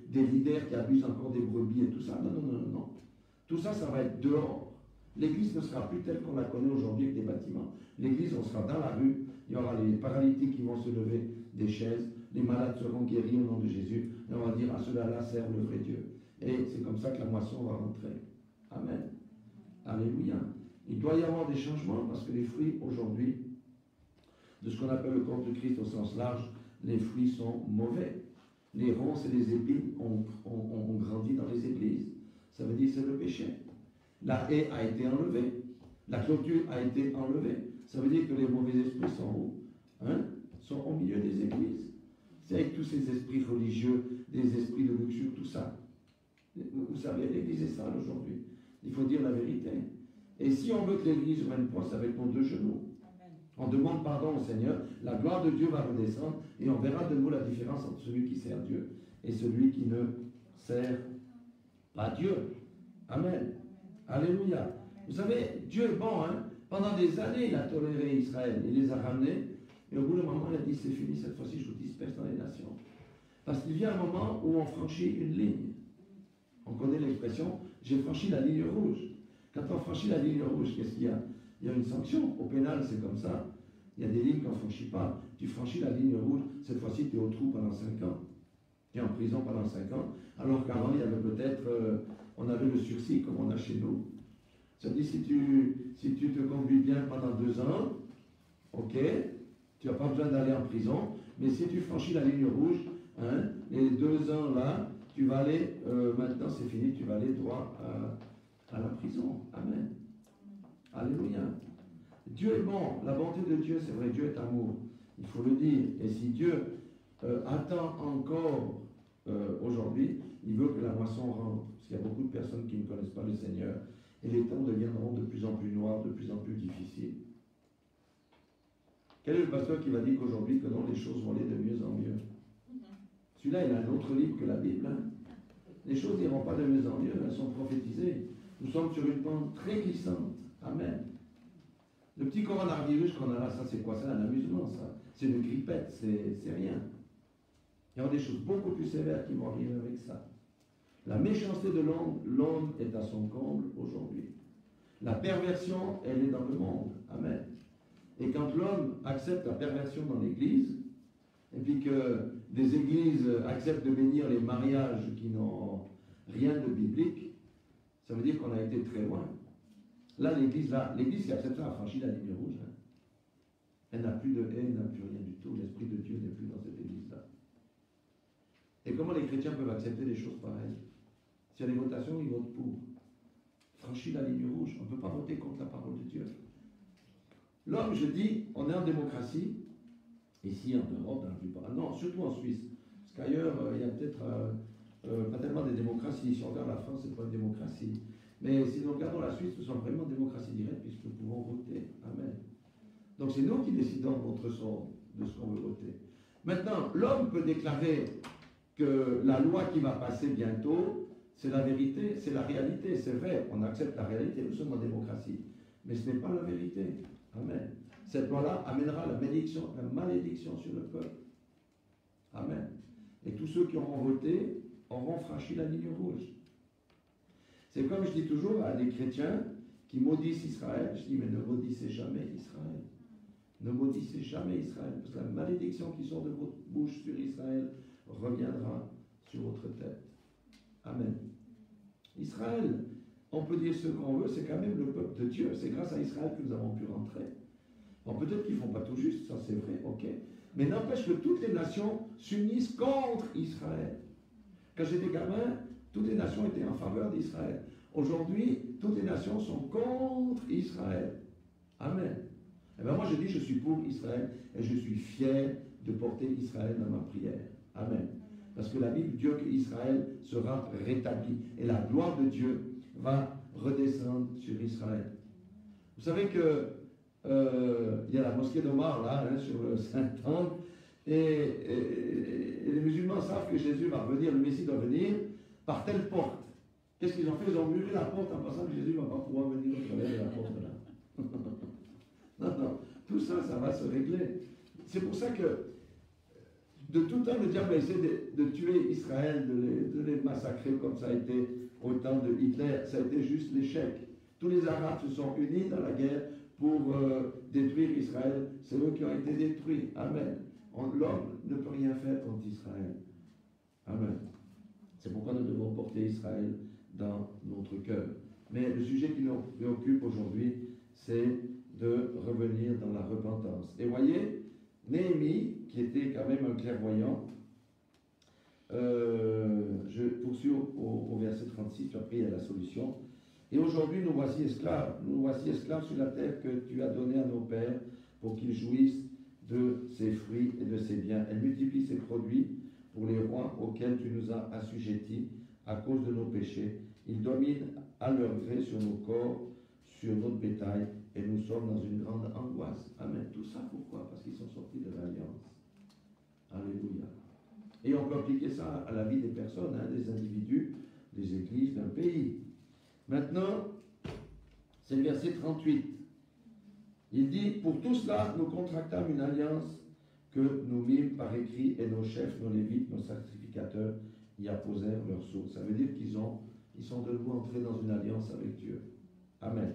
des leaders qui abusent encore des brebis et tout ça. Non, non, non, non. Tout ça, ça va être dehors. L'église ne sera plus telle qu'on la connaît aujourd'hui avec des bâtiments. L'église, on sera dans la rue. Il y aura les paralytiques qui vont se lever des chaises. Les malades seront guéris au nom de Jésus. Et on va dire, à cela-là sert le vrai Dieu. Et c'est comme ça que la moisson va rentrer. Amen. Alléluia. Il doit y avoir des changements parce que les fruits aujourd'hui, de ce qu'on appelle le corps de Christ au sens large, les fruits sont mauvais. Les ronces et les épines ont grandi dans les églises. Ça veut dire que c'est le péché. La haie a été enlevée. La clôture a été enlevée. Ça veut dire que les mauvais esprits sont où? Sont au milieu des églises. C'est avec tous ces esprits religieux, des esprits de luxure, tout ça. Vous savez, l'église est sale aujourd'hui. Il faut dire la vérité. Et si on veut que l'église revienne proche, c'est avec nos deux genoux. On demande pardon au Seigneur, la gloire de Dieu va redescendre et on verra de nous la différence entre celui qui sert Dieu et celui qui ne sert pas Dieu. Amen. Alléluia. Vous savez, Dieu est bon, Pendant des années, il a toléré Israël, il les a ramenés, et au bout d'un moment, il a dit, c'est fini, cette fois-ci, je vous disperse dans les nations. Parce qu'il vient un moment où on franchit une ligne. On connaît l'expression, j'ai franchi la ligne rouge. Quand on franchit la ligne rouge, qu'est-ce qu'il y a? Il y a une sanction. Au pénal, c'est comme ça. Il y a des lignes qu'on ne franchit pas. Tu franchis la ligne rouge, cette fois-ci, tu es au trou pendant 5 ans. Tu es en prison pendant 5 ans. Alors qu'avant, il y avait peut-être, on avait le sursis, comme on a chez nous. Ça dit, si tu te conduis bien pendant 2 ans, ok, tu n'as pas besoin d'aller en prison. Mais si tu franchis la ligne rouge, les 2 ans là, tu vas aller, maintenant c'est fini, tu vas aller droit à la prison. Amen. Alléluia. Dieu est bon. La bonté de Dieu, c'est vrai, Dieu est amour. Il faut le dire. Et si Dieu attend encore aujourd'hui, il veut que la moisson rentre, parce qu'il y a beaucoup de personnes qui ne connaissent pas le Seigneur, et les temps deviendront de plus en plus noirs, de plus en plus difficiles. Quel est le pasteur qui va dire qu'aujourd'hui, que non, les choses vont aller de mieux en mieux? Celui-là, il a un autre livre que la Bible. Hein? Les choses n'iront pas de mieux en mieux, elles sont prophétisées. Nous sommes sur une pente très glissante. Amen. Le petit coronavirus qu'on a là, ça c'est quoi? C'est un amusement, ça. C'est une grippette, c'est rien. Il y aura des choses beaucoup plus sévères qui vont arriver avec ça. La méchanceté de l'homme est à son comble aujourd'hui. La perversion, elle est dans le monde. Amen. Et quand l'homme accepte la perversion dans l'Église, et puis que des églises acceptent de bénir les mariages qui n'ont rien de biblique, ça veut dire qu'on a été très loin. Là, l'église qui accepte ça a franchi la ligne rouge. Hein. Elle n'a plus de haine, elle n'a plus rien du tout. L'Esprit de Dieu n'est plus dans cette église-là. Et comment les chrétiens peuvent accepter des choses pareilles? S'il y a des votations, ils votent pour. Franchi la ligne rouge. On ne peut pas voter contre la parole de Dieu. L'homme, je dis, on est en démocratie. Ici, en Europe, dans la plupart. Non, surtout en Suisse. Parce qu'ailleurs, il y a peut-être pas tellement de démocratie. Si on regarde la France, ce n'est pas une démocratie. Mais si nous regardons la Suisse, nous sommes vraiment en démocratie directe puisque nous pouvons voter. Amen. Donc c'est nous qui décidons de ce qu'on veut voter. Maintenant, l'homme peut déclarer que la loi qui va passer bientôt, c'est la vérité, c'est la réalité, c'est vrai. On accepte la réalité, nous sommes en démocratie. Mais ce n'est pas la vérité. Amen. Cette loi-là amènera la malédiction sur le peuple. Amen. Et tous ceux qui auront voté auront franchi la ligne rouge. C'est comme je dis toujours à des chrétiens qui maudissent Israël, je dis mais ne maudissez jamais Israël. Ne maudissez jamais Israël, parce que la malédiction qui sort de votre bouche sur Israël reviendra sur votre tête. Amen. Israël, on peut dire ce qu'on veut, c'est quand même le peuple de Dieu. C'est grâce à Israël que nous avons pu rentrer. Bon, peut-être qu'ils ne font pas tout juste, ça c'est vrai, ok. Mais n'empêche que toutes les nations s'unissent contre Israël. Quand j'étais gamin, toutes les nations étaient en faveur d'Israël. Aujourd'hui, toutes les nations sont contre Israël. Amen. Et bien moi je dis, je suis pour Israël et je suis fier de porter Israël dans ma prière. Amen. Parce que la Bible dit qu'Israël sera rétabli et la gloire de Dieu va redescendre sur Israël. Vous savez que il y a la mosquée d'Omar là, hein, sur le Saint-Anne, et les musulmans savent que Jésus va revenir, le Messie doit venir par telle porte. Qu'est-ce qu'ils ont fait? Ils ont muré la porte en pensant que Jésus ne va pas pouvoir venir au travers de la porte là. Non, tout ça, ça va se régler. C'est pour ça que de tout temps, le diable a essayé de tuer Israël, de les massacrer comme ça a été au temps de Hitler. Ça a été juste l'échec. Tous les Arabes se sont unis dans la guerre pour détruire Israël. C'est eux qui ont été détruits. Amen. L'homme ne peut rien faire contre Israël. Amen. C'est pourquoi nous devons porter Israël dans notre cœur. Mais le sujet qui nous préoccupe aujourd'hui, c'est de revenir dans la repentance. Et voyez, Néhémie, qui était quand même un clairvoyant, je poursuis au verset 36, puis après il y a la solution. Et aujourd'hui, nous voici esclaves sur la terre que tu as donnée à nos pères pour qu'ils jouissent de ses fruits et de ses biens. Elle multiplie ses produits pour les rois auxquels tu nous as assujettis à cause de nos péchés. Ils dominent à leur gré sur nos corps, sur notre bétail, et nous sommes dans une grande angoisse. Amen. Tout ça pourquoi? Parce qu'ils sont sortis de l'alliance. Alléluia. Et on peut appliquer ça à la vie des personnes, hein, des individus, des églises, d'un pays. Maintenant, c'est le verset 38. Il dit, pour tout cela, nous contractâmes une alliance que nous mîmes par écrit, et nos chefs, nos lévites, nos sacrificateurs y apposèrent leur sceau. Ça veut dire qu'ils sont de nouveau entrés dans une alliance avec Dieu. Amen.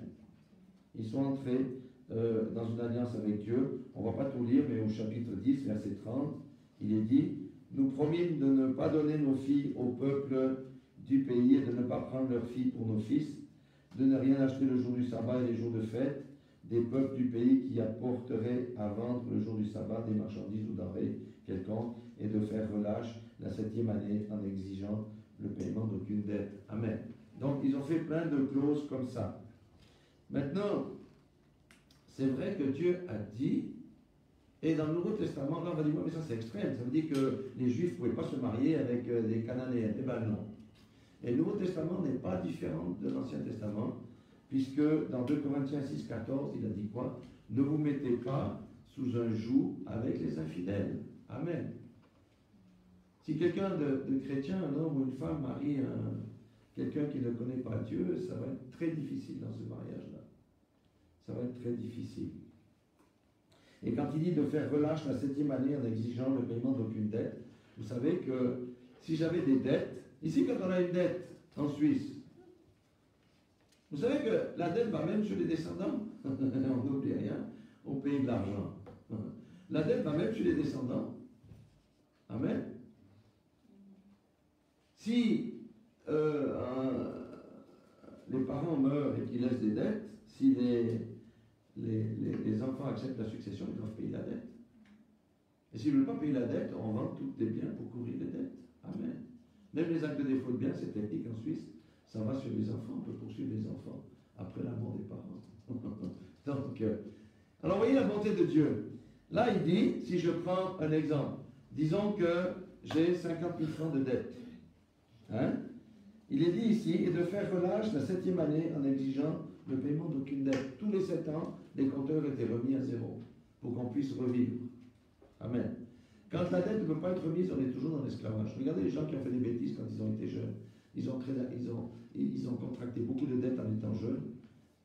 Ils sont entrés dans une alliance avec Dieu. On ne va pas tout lire, mais au chapitre 10, verset 30, il est dit, nous promîmes de ne pas donner nos filles au peuple du pays et de ne pas prendre leurs filles pour nos fils, de ne rien acheter le jour du sabbat et les jours de fête, des peuples du pays qui apporteraient à vendre le jour du sabbat des marchandises ou denrées quelconques, et de faire relâche la 7e année en exigeant le paiement d'aucune dette. Amen. Donc, ils ont fait plein de clauses comme ça. Maintenant, c'est vrai que Dieu a dit, Et dans le Nouveau Testament, là on va dire, ouais, mais ça c'est extrême, ça veut dire que les Juifs ne pouvaient pas se marier avec des Cananéens. Eh bien non. Et le Nouveau Testament n'est pas différent de l'Ancien Testament, puisque dans 2 Corinthiens 6, 14, il a dit quoi? Ne vous mettez pas sous un joug avec les infidèles. Amen. Si quelqu'un de chrétien, un homme ou une femme, marie quelqu'un qui ne connaît pas Dieu, ça va être très difficile dans ce mariage-là. Ça va être très difficile. Et quand il dit de faire relâche la 7e année en exigeant le paiement d'aucune dette, vous savez que si j'avais des dettes, ici quand on a une dette en Suisse, vous savez que la dette va même chez les descendants. On n'oublie rien, on paye de l'argent. La dette va même chez les descendants. Amen. Si les parents meurent et qu'ils laissent des dettes, si les enfants acceptent la succession, ils doivent payer la dette. Et s'ils ne veulent pas payer la dette, on vend tous les biens pour couvrir les dettes. Amen. Même les actes de défaut de biens, c'est technique en Suisse, ça va sur les enfants, on peut poursuivre les enfants après la mort des parents. Donc, alors voyez la bonté de Dieu. Là, il dit, si je prends un exemple, disons que j'ai 50 000 francs de dette. Hein? Il est dit ici, et de faire relâche la 7e année en exigeant le paiement d'aucune dette. Tous les 7 ans, les compteurs étaient remis à zéro pour qu'on puisse revivre. Amen. Quand la dette ne peut pas être remise, on est toujours dans l'esclavage. Regardez les gens qui ont fait des bêtises quand ils ont été jeunes. Ils ont contracté beaucoup de dettes en étant jeunes.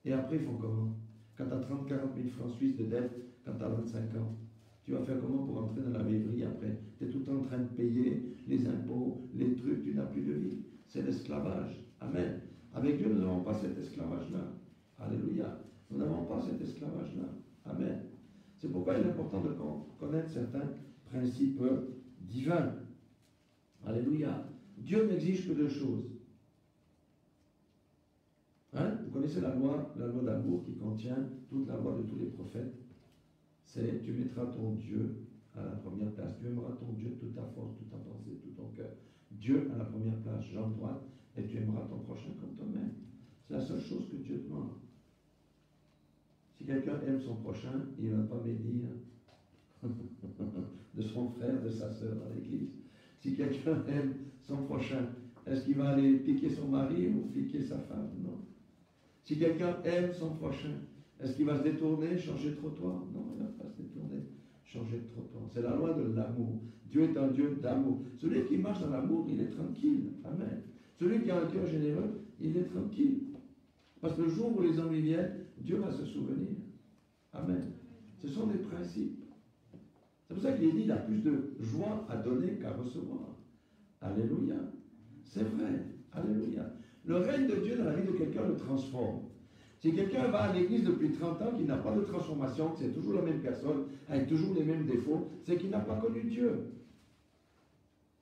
Et après, ils font comment? Quand tu as 30, 40 000 francs suisses de dette, quand tu as 25 ans, tu vas faire comment pour entrer dans la vieillerie après? Tu es tout le temps en train de payer les impôts, les trucs, tu n'as plus de vie. C'est l'esclavage. Amen. Avec Dieu, nous n'avons pas cet esclavage-là. Alléluia. Nous n'avons pas cet esclavage-là. Amen. C'est pourquoi il est important de connaître certains principes divins. Alléluia. Dieu n'exige que 2 choses. Hein? Vous connaissez la loi d'amour qui contient toute la loi de tous les prophètes. C'est tu mettras ton Dieu à la première place. Tu aimeras ton Dieu de toute ta force, toute ta pensée, tout ton cœur. Dieu à la première place, jambe droite, et tu aimeras ton prochain comme toi-même. C'est la seule chose que Dieu demande. Si quelqu'un aime son prochain, il ne va pas médire de son frère, de sa soeur dans l'église. Si quelqu'un aime son prochain, est-ce qu'il va aller piquer son mari ou piquer sa femme? Non. Si quelqu'un aime son prochain, est-ce qu'il va se détourner, changer de trottoir? Non, il ne va pas se détourner, changer de trottoir. C'est la loi de l'amour. Dieu est un Dieu d'amour. Celui qui marche dans l'amour, il est tranquille. Amen. Celui qui a un cœur généreux, il est tranquille. Parce que le jour où les ennuis viennent, Dieu va se souvenir. Amen. Ce sont des principes. C'est pour ça qu'il est dit, il y a plus de joie à donner qu'à recevoir. Alléluia. C'est vrai. Alléluia. Le règne de Dieu dans la vie de quelqu'un le transforme. Si quelqu'un va à l'église depuis 30 ans, qui n'a pas de transformation, que c'est toujours la même personne, avec toujours les mêmes défauts, c'est qu'il n'a pas connu Dieu.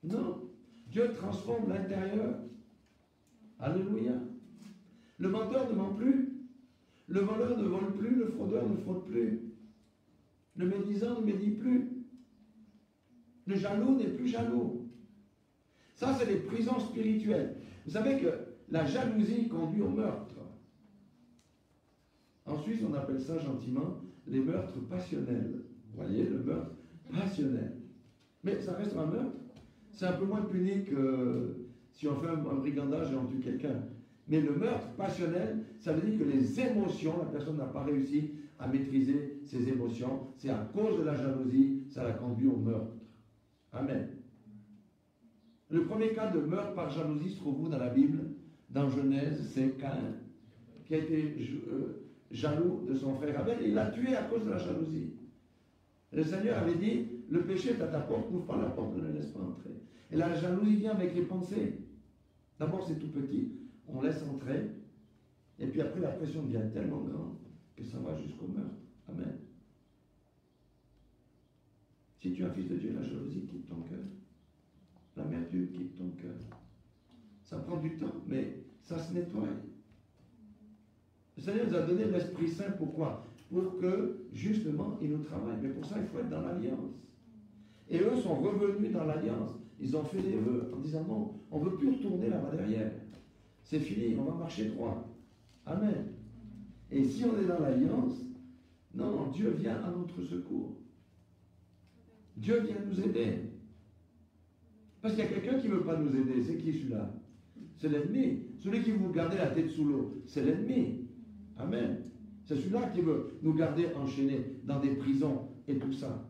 Non. Dieu transforme l'intérieur. Alléluia. Le menteur ne ment plus. Le voleur ne vole plus. Le fraudeur ne fraude plus. Le médisant ne médit plus. Le jaloux n'est plus jaloux. Ça, c'est les prisons spirituelles. Vous savez que la jalousie conduit au meurtre. En Suisse, on appelle ça gentiment les meurtres passionnels. Vous voyez, le meurtre passionnel. Mais ça reste un meurtre. C'est un peu moins puni que si on fait un brigandage et on tue quelqu'un. Mais le meurtre passionnel, ça veut dire que les émotions, la personne n'a pas réussi à maîtriser ses émotions. C'est à cause de la jalousie, ça l'a conduit au meurtre. Amen. Le premier cas de meurtre par jalousie se trouve où dans la Bible? Dans Genèse, c'est Caïn, qui a été jaloux de son frère Abel, et il l'a tué à cause de la jalousie. Le Seigneur avait dit, le péché est à ta porte, n'ouvre pas la porte, ne le laisse pas entrer. Et la jalousie vient avec les pensées. D'abord c'est tout petit, on laisse entrer, et puis après la pression devient tellement grande que ça va jusqu'au meurtre. Amen. Si tu es un fils de Dieu, la jalousie quitte ton cœur. L'amertume quitte ton cœur. Ça prend du temps, mais ça se nettoie. Le Seigneur nous a donné l'Esprit Saint, pourquoi? Pour que, justement, il nous travaille. Mais pour ça, il faut être dans l'alliance. Et eux sont revenus dans l'alliance. Ils ont fait des vœux en disant non, on ne veut plus retourner là-bas derrière. C'est fini, on va marcher droit. Amen. Et si on est dans l'alliance, non, Dieu vient à notre secours. Dieu vient nous aider. Parce qu'il y a quelqu'un qui ne veut pas nous aider. C'est qui celui-là? C'est l'ennemi. Celui qui veut vous garder la tête sous l'eau, c'est l'ennemi. Amen. C'est celui-là qui veut nous garder enchaînés dans des prisons et tout ça.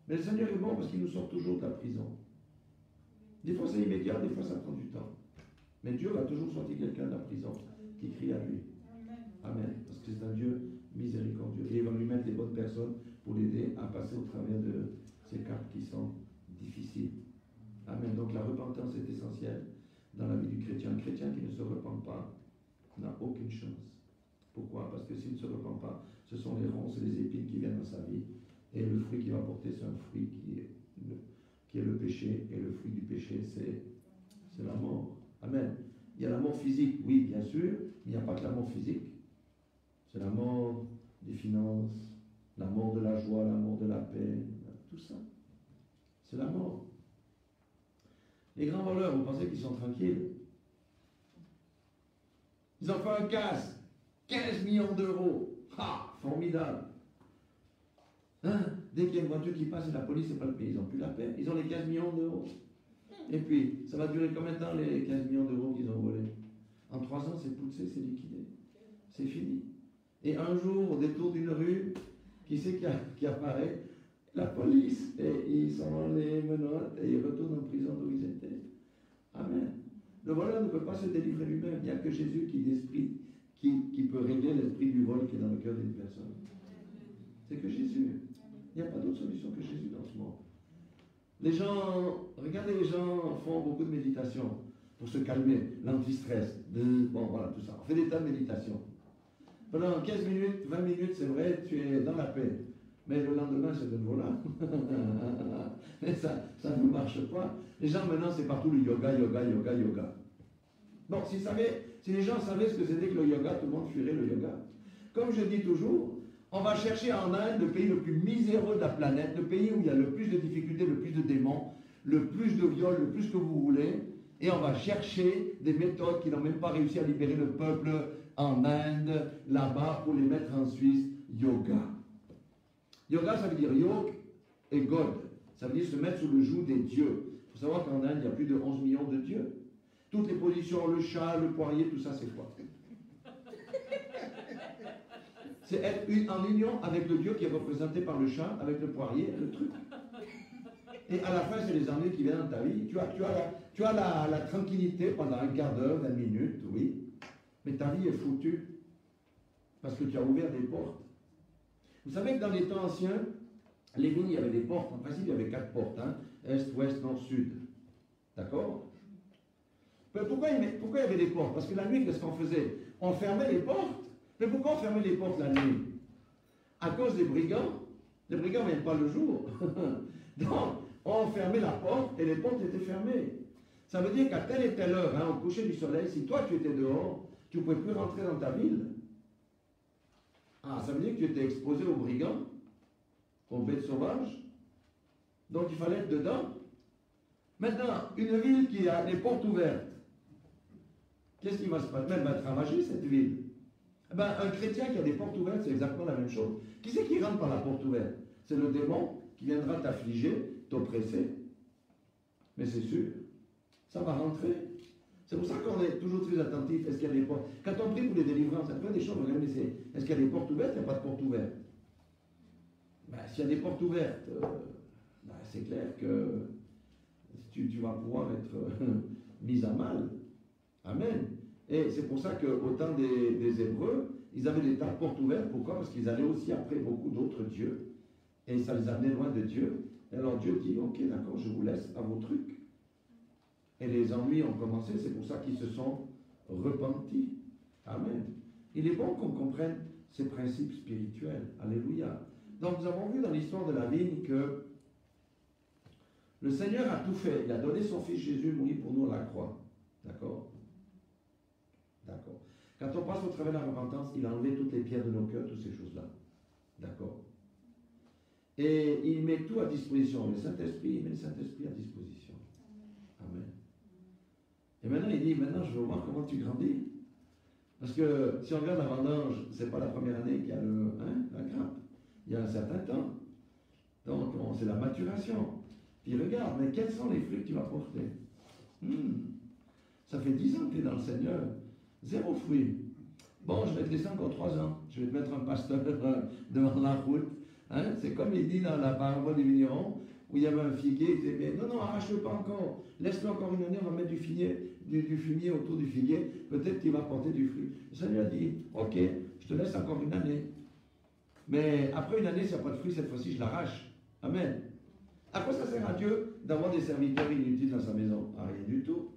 Mais le Seigneur est bon parce qu'il nous sort toujours de la prison. Des fois c'est immédiat, des fois ça prend du temps. Mais Dieu va toujours sortir quelqu'un de la prison qui crie à lui. Amen. Parce que c'est un Dieu miséricordieux. Et il va lui mettre les bonnes personnes pour l'aider à passer au travers de ces caps qui sont difficiles. Amen. Donc la repentance est essentielle dans la vie du chrétien. Un chrétien qui ne se repent pas n'a aucune chance. Pourquoi? Parce que s'il ne se repent pas, ce sont les ronces et les épines qui viennent dans sa vie. Et le fruit qu'il va porter, c'est un fruit qui est le péché. Et le fruit du péché, c'est la mort. Amen. Il y a la mort physique, oui, bien sûr, mais il n'y a pas que la mort physique. C'est la mort des finances, la mort de la joie, la mort de la paix, tout ça. C'est la mort. Les grands voleurs, vous pensez qu'ils sont tranquilles? Ils ont fait un casse, 15 millions d'euros. Ah, formidable. Hein? Dès qu'il y a une voiture qui passe et la police n'est pas le pays, ils n'ont plus la paix. Ils ont les 15 millions d'euros. Et puis, ça va durer combien de temps les 15 millions d'euros qu'ils ont volés? En 3 ans, c'est poussé, c'est liquidé. C'est fini. Et un jour, au détour d'une rue, qui c'est qui apparaît? La police. Et ils sont dans les menottes et ils retournent en prison d'où ils étaient. Amen. Le voleur ne peut pas se délivrer lui-même. Il n'y a que Jésus qui peut régler l'esprit du vol qui est dans le cœur d'une personne. C'est que Jésus. Il n'y a pas d'autre solution que Jésus dans ce monde. Les gens, regardez, les gens font beaucoup de méditation pour se calmer, l'anti-stress. Bon, voilà, tout ça. On fait des tas de méditation. Pendant 15 minutes, 20 minutes, c'est vrai, tu es dans la paix. Mais le lendemain, c'est de nouveau là. Mais ça ne marche pas. Les gens, maintenant, c'est partout le yoga, yoga, yoga, yoga. Bon, si les gens savaient ce que c'était que le yoga, tout le monde fuirait le yoga. Comme je dis toujours, on va chercher en Inde le pays le plus miséreux de la planète, le pays où il y a le plus de difficultés, le plus de démons, le plus de viols, le plus que vous voulez, et on va chercher des méthodes qui n'ont même pas réussi à libérer le peuple en Inde, là-bas, pour les mettre en Suisse. Yoga. Yoga, ça veut dire yog et God. Ça veut dire se mettre sous le joug des dieux. Il faut savoir qu'en Inde, il y a plus de 11 millions de dieux. Toutes les positions, le chat, le poirier, tout ça, c'est quoi? C'est être en union avec le Dieu qui est représenté par le chat, avec le poirier, le truc. Et à la fin, c'est les ennuis qui viennent dans ta vie. Tu as la tranquillité pendant un quart d'heure, 20 minutes, oui. Mais ta vie est foutue. Parce que tu as ouvert des portes. Vous savez que dans les temps anciens, les vignes, il y avait des portes. En principe, il y avait 4 portes. Hein? Est, ouest, nord, sud. D'accord? Pourquoi il y avait des portes? Parce que la nuit, qu'est-ce qu'on faisait? On fermait les portes. Mais pourquoi on fermait les portes la nuit? À cause des brigands. Les brigands ne viennent pas le jour. Donc, on fermait la porte et les portes étaient fermées. Ça veut dire qu'à telle et telle heure, hein, au coucher du soleil, si toi tu étais dehors, tu ne pouvais plus rentrer dans ta ville. Ah, ça veut dire que tu étais exposé aux brigands, aux bêtes sauvages. Donc il fallait être dedans. Maintenant, une ville qui a les portes ouvertes, qu'est-ce qui va se passer? Elle va être ravagée, cette ville. Eh ben, un chrétien qui a des portes ouvertes, c'est exactement la même chose. Qui c'est qui rentre par la porte ouverte? C'est le démon qui viendra t'affliger, t'oppresser. Mais c'est sûr, ça va rentrer. C'est pour ça qu'on est toujours très attentif. Est-ce qu'il y a des portes? Quand on prie pour les délivrances, ça peut des choses, regardez, est-ce qu'il y a des portes ouvertes? Il n'y a pas de portes ouvertes. Ben, s'il y a des portes ouvertes, ben, c'est clair que tu vas pouvoir être mis à mal. Amen. Et c'est pour ça qu'au temps des Hébreux, ils avaient des tas de portes ouvertes. Pourquoi? Parce qu'ils allaient aussi après beaucoup d'autres dieux. Et ça les amenait loin de Dieu. Et alors Dieu dit, ok, d'accord, je vous laisse à vos trucs. Et les ennuis ont commencé, c'est pour ça qu'ils se sont repentis. Amen. Il est bon qu'on comprenne ces principes spirituels. Alléluia. Donc nous avons vu dans l'histoire de la vigne que le Seigneur a tout fait. Il a donné son Fils Jésus mourir pour nous à la croix. D'accord? D'accord. Quand on passe au travers de la repentance, il a enlevé toutes les pierres de nos cœurs, toutes ces choses-là. D'accord? Et il met tout à disposition. Le Saint-Esprit, il met le Saint-Esprit à disposition. Amen. Et maintenant, il dit, maintenant, je veux voir comment tu grandis. Parce que si on regarde la vendange, ce n'est pas la première année qu'il y a la grappe. Il y a un certain temps. Donc, c'est la maturation. Puis regarde, mais quels sont les fruits que tu vas porter? Ça fait 10 ans que tu es dans le Seigneur. 0 fruit. Bon, je vais te laisser encore 3 ans. Je vais te mettre un pasteur devant la route. Hein? C'est comme il dit dans la parabole des vignerons, où il y avait un figuier, il disait, mais non, non, arrache-le pas encore. Laisse-le encore une année, on va mettre du fumier autour du figuier. Peut-être qu'il va porter du fruit. Le Seigneur a dit, ok, je te laisse encore une année. Mais après une année, s'il n'y a pas de fruit, cette fois-ci, je l'arrache. Amen. À quoi ça sert à Dieu d'avoir des serviteurs inutiles dans sa maison? À rien du tout.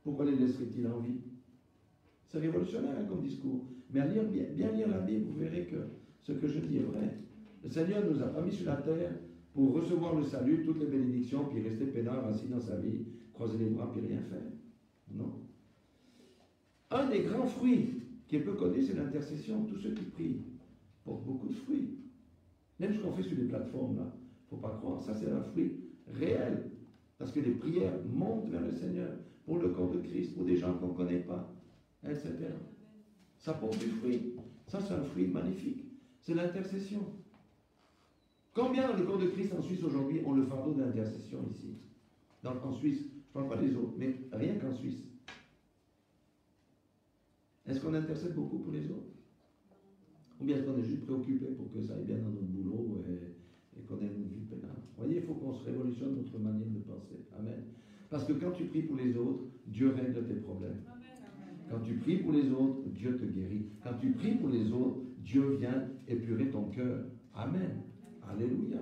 Pourquoi les laisserait-il en vie? C'est révolutionnaire hein, comme discours. Mais à lire, bien lire la Bible, vous verrez que ce que je dis est vrai. Le Seigneur ne nous a pas mis sur la terre pour recevoir le salut, toutes les bénédictions, puis rester peinard, assis dans sa vie, croiser les bras, puis rien faire. Non. Un des grands fruits qui est peu connu, c'est l'intercession. Tous ceux qui prient portent beaucoup de fruits. Même ce qu'on fait sur les plateformes, là, il ne faut pas croire. Ça, c'est un fruit réel. Parce que les prières montent vers le Seigneur pour le corps de Christ, pour des gens qu'on ne connaît pas, etc. Ça porte du fruit. Ça, c'est un fruit magnifique. C'est l'intercession. Combien dans le corps de Christ en Suisse aujourd'hui ont le fardeau d'intercession ici? En Suisse, je ne parle pas des autres, mais rien qu'en Suisse. Est-ce qu'on intercède beaucoup pour les autres? Ou bien est-ce qu'on est juste préoccupé pour que ça aille bien dans notre boulot et qu'on ait une vie pénale? Vous voyez, il faut qu'on se révolutionne notre manière de penser. Amen. Parce que quand tu pries pour les autres, Dieu règle tes problèmes. Quand tu pries pour les autres, Dieu te guérit. Quand tu pries pour les autres, Dieu vient épurer ton cœur. Amen. Alléluia.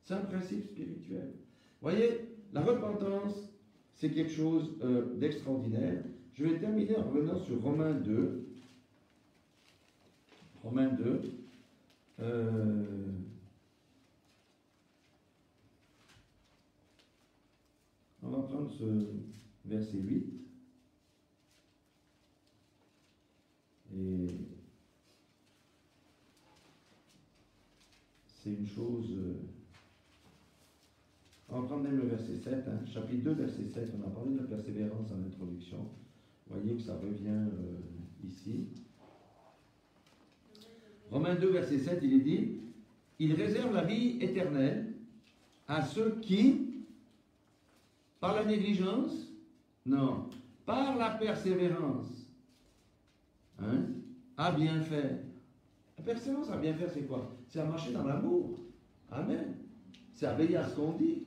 C'est un principe spirituel. Vous voyez, la repentance, c'est quelque chose d'extraordinaire. Je vais terminer en revenant sur Romains 2. Romains 2. On va prendre ce verset 8. Et c'est une chose... on va prendre même le verset 7, hein, chapitre 2, verset 7. On a parlé de la persévérance en introduction. Vous voyez que ça revient ici. Romains 2, verset 7, il est dit, il réserve la vie éternelle à ceux qui, par la négligence, non, par la persévérance, hein, à bien faire. La persévérance à bien faire, c'est quoi? C'est à marcher dans l'amour. Amen. C'est à veiller à ce qu'on dit.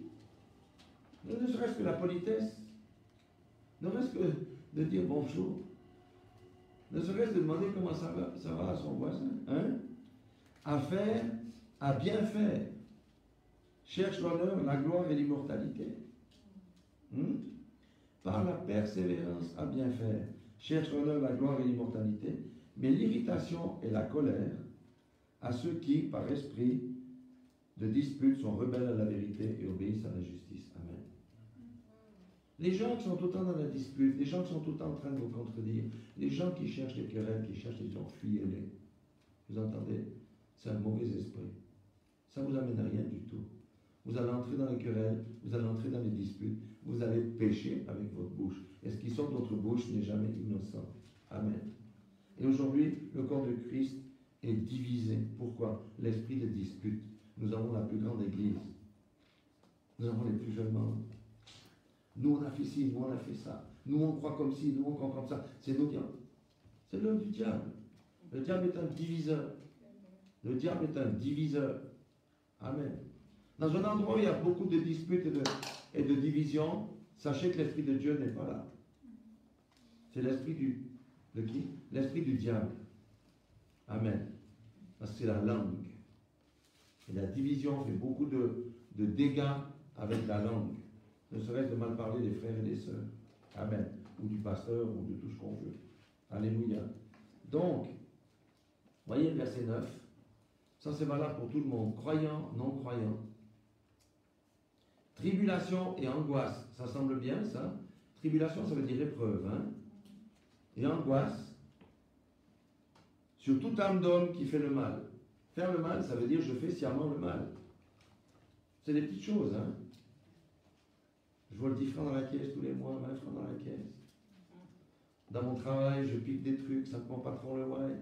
Ne serait-ce que la politesse. Ne serait-ce que de dire bonjour. Ne serait-ce de demander comment ça va à son voisin. Hein? À faire, à bien faire. Cherche l'honneur, la gloire et l'immortalité. Par la persévérance à bien faire. Cherche l'honneur, la gloire et l'immortalité. Mais l'irritation et la colère à ceux qui, par esprit de dispute, sont rebelles à la vérité et obéissent à la justice. Amen. Les gens qui sont tout le temps dans la dispute, les gens qui sont tout le temps en train de vous contredire, les gens qui cherchent les querelles, qui cherchent les gens, fuyez-les. Vous entendez? C'est un mauvais esprit. Ça ne vous amène à rien du tout. Vous allez entrer dans les querelles, vous allez entrer dans les disputes, vous allez pécher avec votre bouche. Et ce qui sort de votre bouche n'est jamais innocent. Amen. Et aujourd'hui, le corps de Christ est divisé. Pourquoi? L'esprit de dispute. Nous avons la plus grande église. Nous avons les plus jeunes membres. Nous, on a fait ci, nous, on a fait ça. Nous, on croit comme ci, nous, on croit comme ça. C'est nous qui... C'est l'œuvre du diable. Le diable est un diviseur. Le diable est un diviseur. Amen. Dans un endroit où il y a beaucoup de disputes et de divisions, sachez que l'Esprit de Dieu n'est pas là. C'est l'esprit de qui? L'esprit du diable. Amen. Parce que c'est la langue. Et la division fait beaucoup de dégâts avec la langue. Ne serait-ce de mal parler des frères et des sœurs. Amen. Ou du pasteur, ou de tout ce qu'on veut. Alléluia. Donc, voyez le verset 9. Ça, c'est valable pour tout le monde. Croyant, non-croyant. Tribulation et angoisse. Ça semble bien, ça. Tribulation, ça veut dire épreuve. Hein? Et angoisse. Sur toute âme d'homme qui fait le mal. Faire le mal, ça veut dire je fais sciemment le mal. C'est des petites choses, hein. Je vois le 10 francs dans la caisse tous les mois, 20 francs dans la caisse. Dans mon travail, je pique des trucs, ça ne prend pas trop le ouais.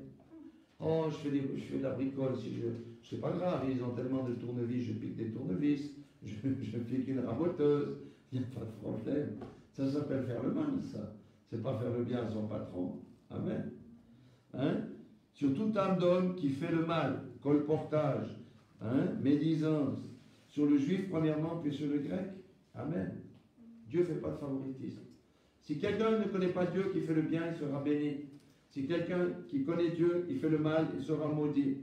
Oh, je fais de la bricole, si c'est pas grave, ils ont tellement de tournevis, je pique des tournevis, je pique une raboteuse, il n'y a pas de problème. Ça s'appelle faire le mal, ça. C'est pas faire le bien à son patron. Amen. Hein? Sur toute âme d'homme qui fait le mal, colportage, hein, médisance, sur le juif premièrement, puis sur le grec. Amen. Dieu ne fait pas de favoritisme. Si quelqu'un ne connaît pas Dieu qui fait le bien, il sera béni. Si quelqu'un qui connaît Dieu, qui fait le mal, il sera maudit.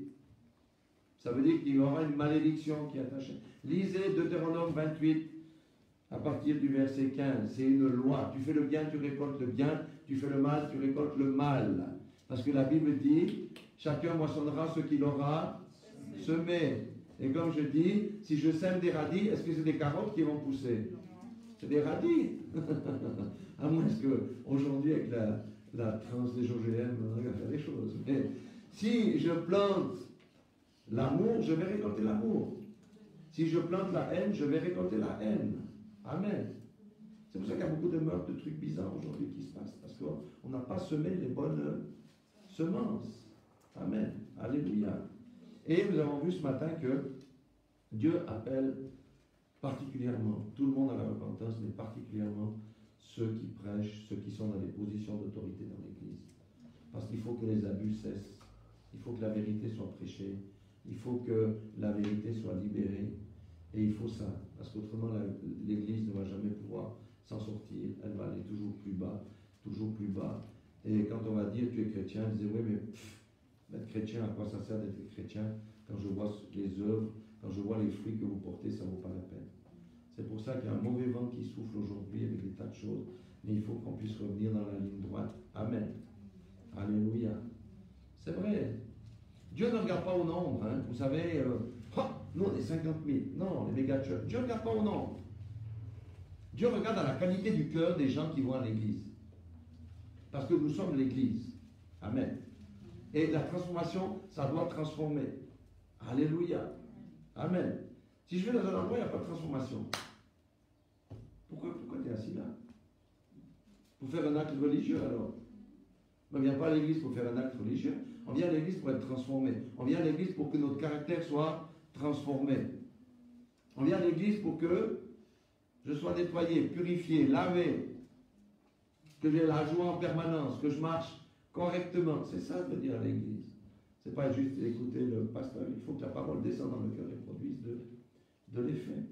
Ça veut dire qu'il y aura une malédiction qui est attachée. Lisez Deutéronome 28 à partir du verset 15. C'est une loi. Tu fais le bien, tu récoltes le bien. Tu fais le mal, tu récoltes le mal. Parce que la Bible dit, chacun moissonnera ce qu'il aura semé. Et comme je dis, si je sème des radis, est-ce que c'est des carottes qui vont pousser? C'est des radis. À moins qu'aujourd'hui, avec la transe des OGM, on va faire des choses. Mais si je plante l'amour, je vais récolter l'amour. Si je plante la haine, je vais récolter la haine. Amen. C'est pour ça qu'il y a beaucoup de meurtres, de trucs bizarres aujourd'hui qui se passent. Parce qu'on n'a pas semé les bonnes semences. Amen. Alléluia. Et nous avons vu ce matin que Dieu appelle particulièrement tout le monde à la repentance, mais particulièrement ceux qui prêchent, ceux qui sont dans des positions d'autorité dans l'Église. Parce qu'il faut que les abus cessent. Il faut que la vérité soit prêchée. Il faut que la vérité soit libérée. Et il faut ça. Parce qu'autrement, l'Église ne va jamais pouvoir s'en sortir. Elle va aller toujours plus bas, toujours plus bas. Et quand on va dire tu es chrétien, je disais oui, mais être chrétien, à quoi ça sert d'être chrétien? Quand je vois les œuvres, quand je vois les fruits que vous portez, ça ne vaut pas la peine. C'est pour ça qu'il y a un mauvais vent qui souffle aujourd'hui avec des tas de choses. Mais il faut qu'on puisse revenir dans la ligne droite. Amen. Alléluia. C'est vrai. Dieu ne regarde pas au nombre. Hein. Vous savez, nous on est 50 000. Non, les méga church. Dieu ne regarde pas au nombre. Dieu regarde à la qualité du cœur des gens qui vont à l'église. Parce que nous sommes l'église. Amen. Et la transformation, ça doit transformer. Alléluia. Amen. Si je vais dans un endroit, il n'y a pas de transformation. Pourquoi tu es assis là? Pour faire un acte religieux alors? On ne vient pas à l'église pour faire un acte religieux. On vient à l'église pour être transformé. On vient à l'église pour que notre caractère soit transformé. On vient à l'église pour que je sois nettoyé, purifié, lavé, que j'ai la joie en permanence, que je marche correctement. C'est ça de venir à l'église. Ce n'est pas juste écouter le pasteur. Il faut que la parole descende dans le cœur et produise de l'effet.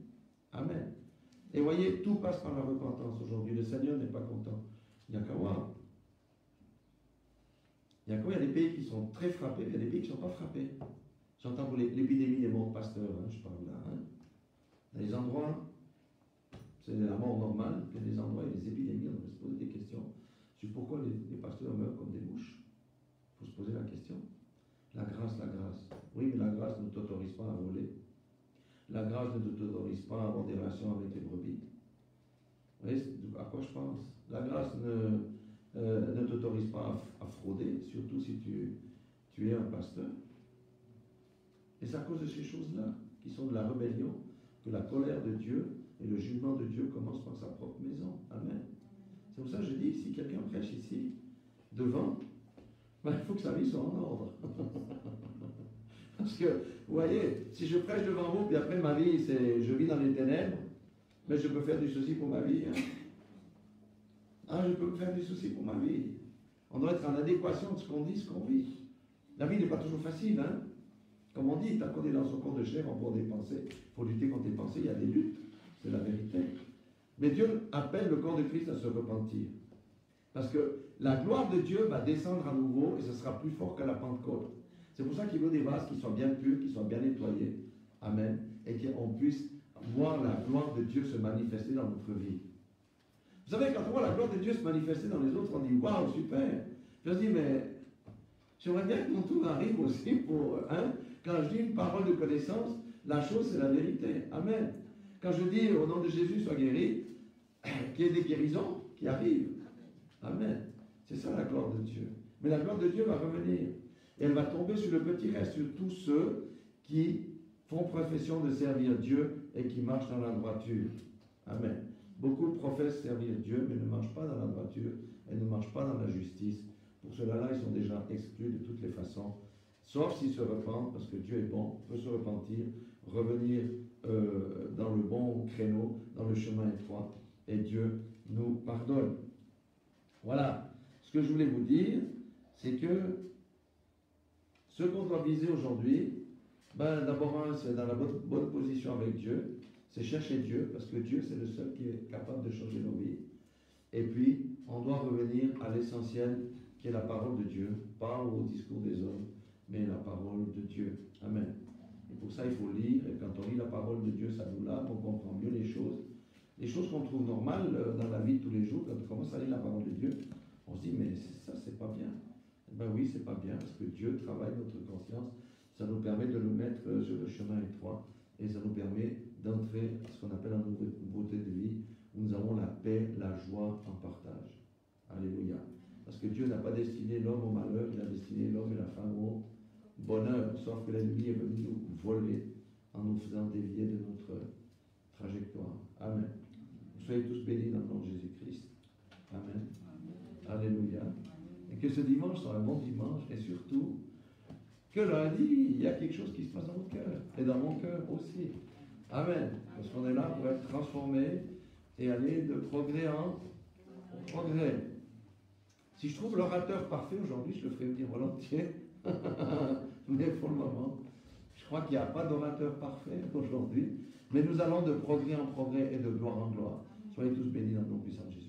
Amen. Et voyez, tout passe par la repentance aujourd'hui. Le Seigneur n'est pas content. Il n'y a qu'à voir. Il y a des pays qui sont très frappés, il y a des pays qui ne sont pas frappés. J'entends pour l'épidémie des morts pasteurs, hein, je parle là. Hein. Dans les endroits, c'est la mort normale, puis il y a des endroits, il y a des épidémies, on devrait se poser des questions sur pourquoi les pasteurs meurent comme des mouches. Il faut se poser la question. La grâce, la grâce. Oui, mais la grâce ne t'autorise pas à voler. La grâce ne t'autorise pas à avoir des relations avec les brebis. Vous voyez à quoi je pense? La grâce ne t'autorise pas à frauder, surtout si tu es un pasteur. Et c'est à cause de ces choses-là, qui sont de la rébellion, que la colère de Dieu et le jugement de Dieu commencent par sa propre maison. Amen. C'est pour ça que je dis, si quelqu'un prêche ici, devant, il faut que sa vie soit en ordre. Parce que, vous voyez, si je prêche devant vous, puis après ma vie, je vis dans les ténèbres, mais je peux faire du souci pour ma vie. Je peux faire du souci pour ma vie. On doit être en adéquation de ce qu'on dit, ce qu'on vit. La vie n'est pas toujours facile, hein. Comme on dit, tant qu'on est dans son corps de chair, on peut des pensées. Il faut lutter contre les pensées, il y a des luttes. C'est la vérité. Mais Dieu appelle le corps de Christ à se repentir. Parce que la gloire de Dieu va descendre à nouveau et ce sera plus fort qu'à la Pentecôte. C'est pour ça qu'il veut des vases qui soient bien purs, qui soient bien nettoyés. Amen. Et qu'on puisse voir la gloire de Dieu se manifester dans notre vie. Vous savez, quand on voit la gloire de Dieu se manifester dans les autres, on dit « Waouh, super !» Je dis « Mais j'aimerais bien que mon tour arrive aussi pour... Quand je dis une parole de connaissance, la chose c'est la vérité. Amen. Quand je dis au nom de Jésus sois guéri, qu'il y ait des guérisons qui arrivent. Amen. C'est ça la gloire de Dieu. Mais la gloire de Dieu va revenir. Et elle va tomber sur le petit reste, sur tous ceux qui font profession de servir Dieu et qui marchent dans la droiture. Amen. Beaucoup professent servir Dieu, mais ne marchent pas dans la droiture et ne marchent pas dans la justice. Pour cela-là, ils sont déjà exclus de toutes les façons. sauf s'ils se repentent, parce que Dieu est bon, peut se repentir, revenir dans le bon créneau, dans le chemin étroit, et Dieu nous pardonne. Voilà. Ce que je voulais vous dire, c'est que ce qu'on doit viser aujourd'hui, d'abord, c'est dans la bonne position avec Dieu, c'est chercher Dieu, parce que Dieu, c'est le seul qui est capable de changer nos vies. Et puis, on doit revenir à l'essentiel, qui est la parole de Dieu, pas au discours des hommes, mais la parole de Dieu. Amen. Et pour ça, il faut lire, et quand on lit la parole de Dieu, ça nous lave, on comprend mieux les choses. Les choses qu'on trouve normales dans la vie de tous les jours, quand on commence à lire la parole de Dieu, on se dit, mais ça, c'est pas bien. Ben oui, c'est pas bien, parce que Dieu travaille notre conscience, ça nous permet de nous mettre sur le chemin étroit, et ça nous permet d'entrer à ce qu'on appelle une nouveauté de vie, où nous avons la paix, la joie en partage. Alléluia. Parce que Dieu n'a pas destiné l'homme au malheur, il a destiné l'homme et la femme au bonheur, sauf que l'ennemi est venu nous voler en nous faisant dévier de notre trajectoire. Amen. Soyez tous bénis dans le nom de Jésus-Christ. Amen. Alléluia. Et que ce dimanche soit un bon dimanche, et surtout, que lundi, il y a quelque chose qui se passe dans votre cœur, et dans mon cœur aussi. Amen. Parce qu'on est là pour être transformé et aller de progrès en progrès. Si je trouve l'orateur parfait aujourd'hui, je le ferai venir volontiers. Mais pour le moment, je crois qu'il n'y a pas d'orateur parfait aujourd'hui. Mais nous allons de progrès en progrès et de gloire en gloire. Soyez tous bénis dans le nom puissant de Jésus.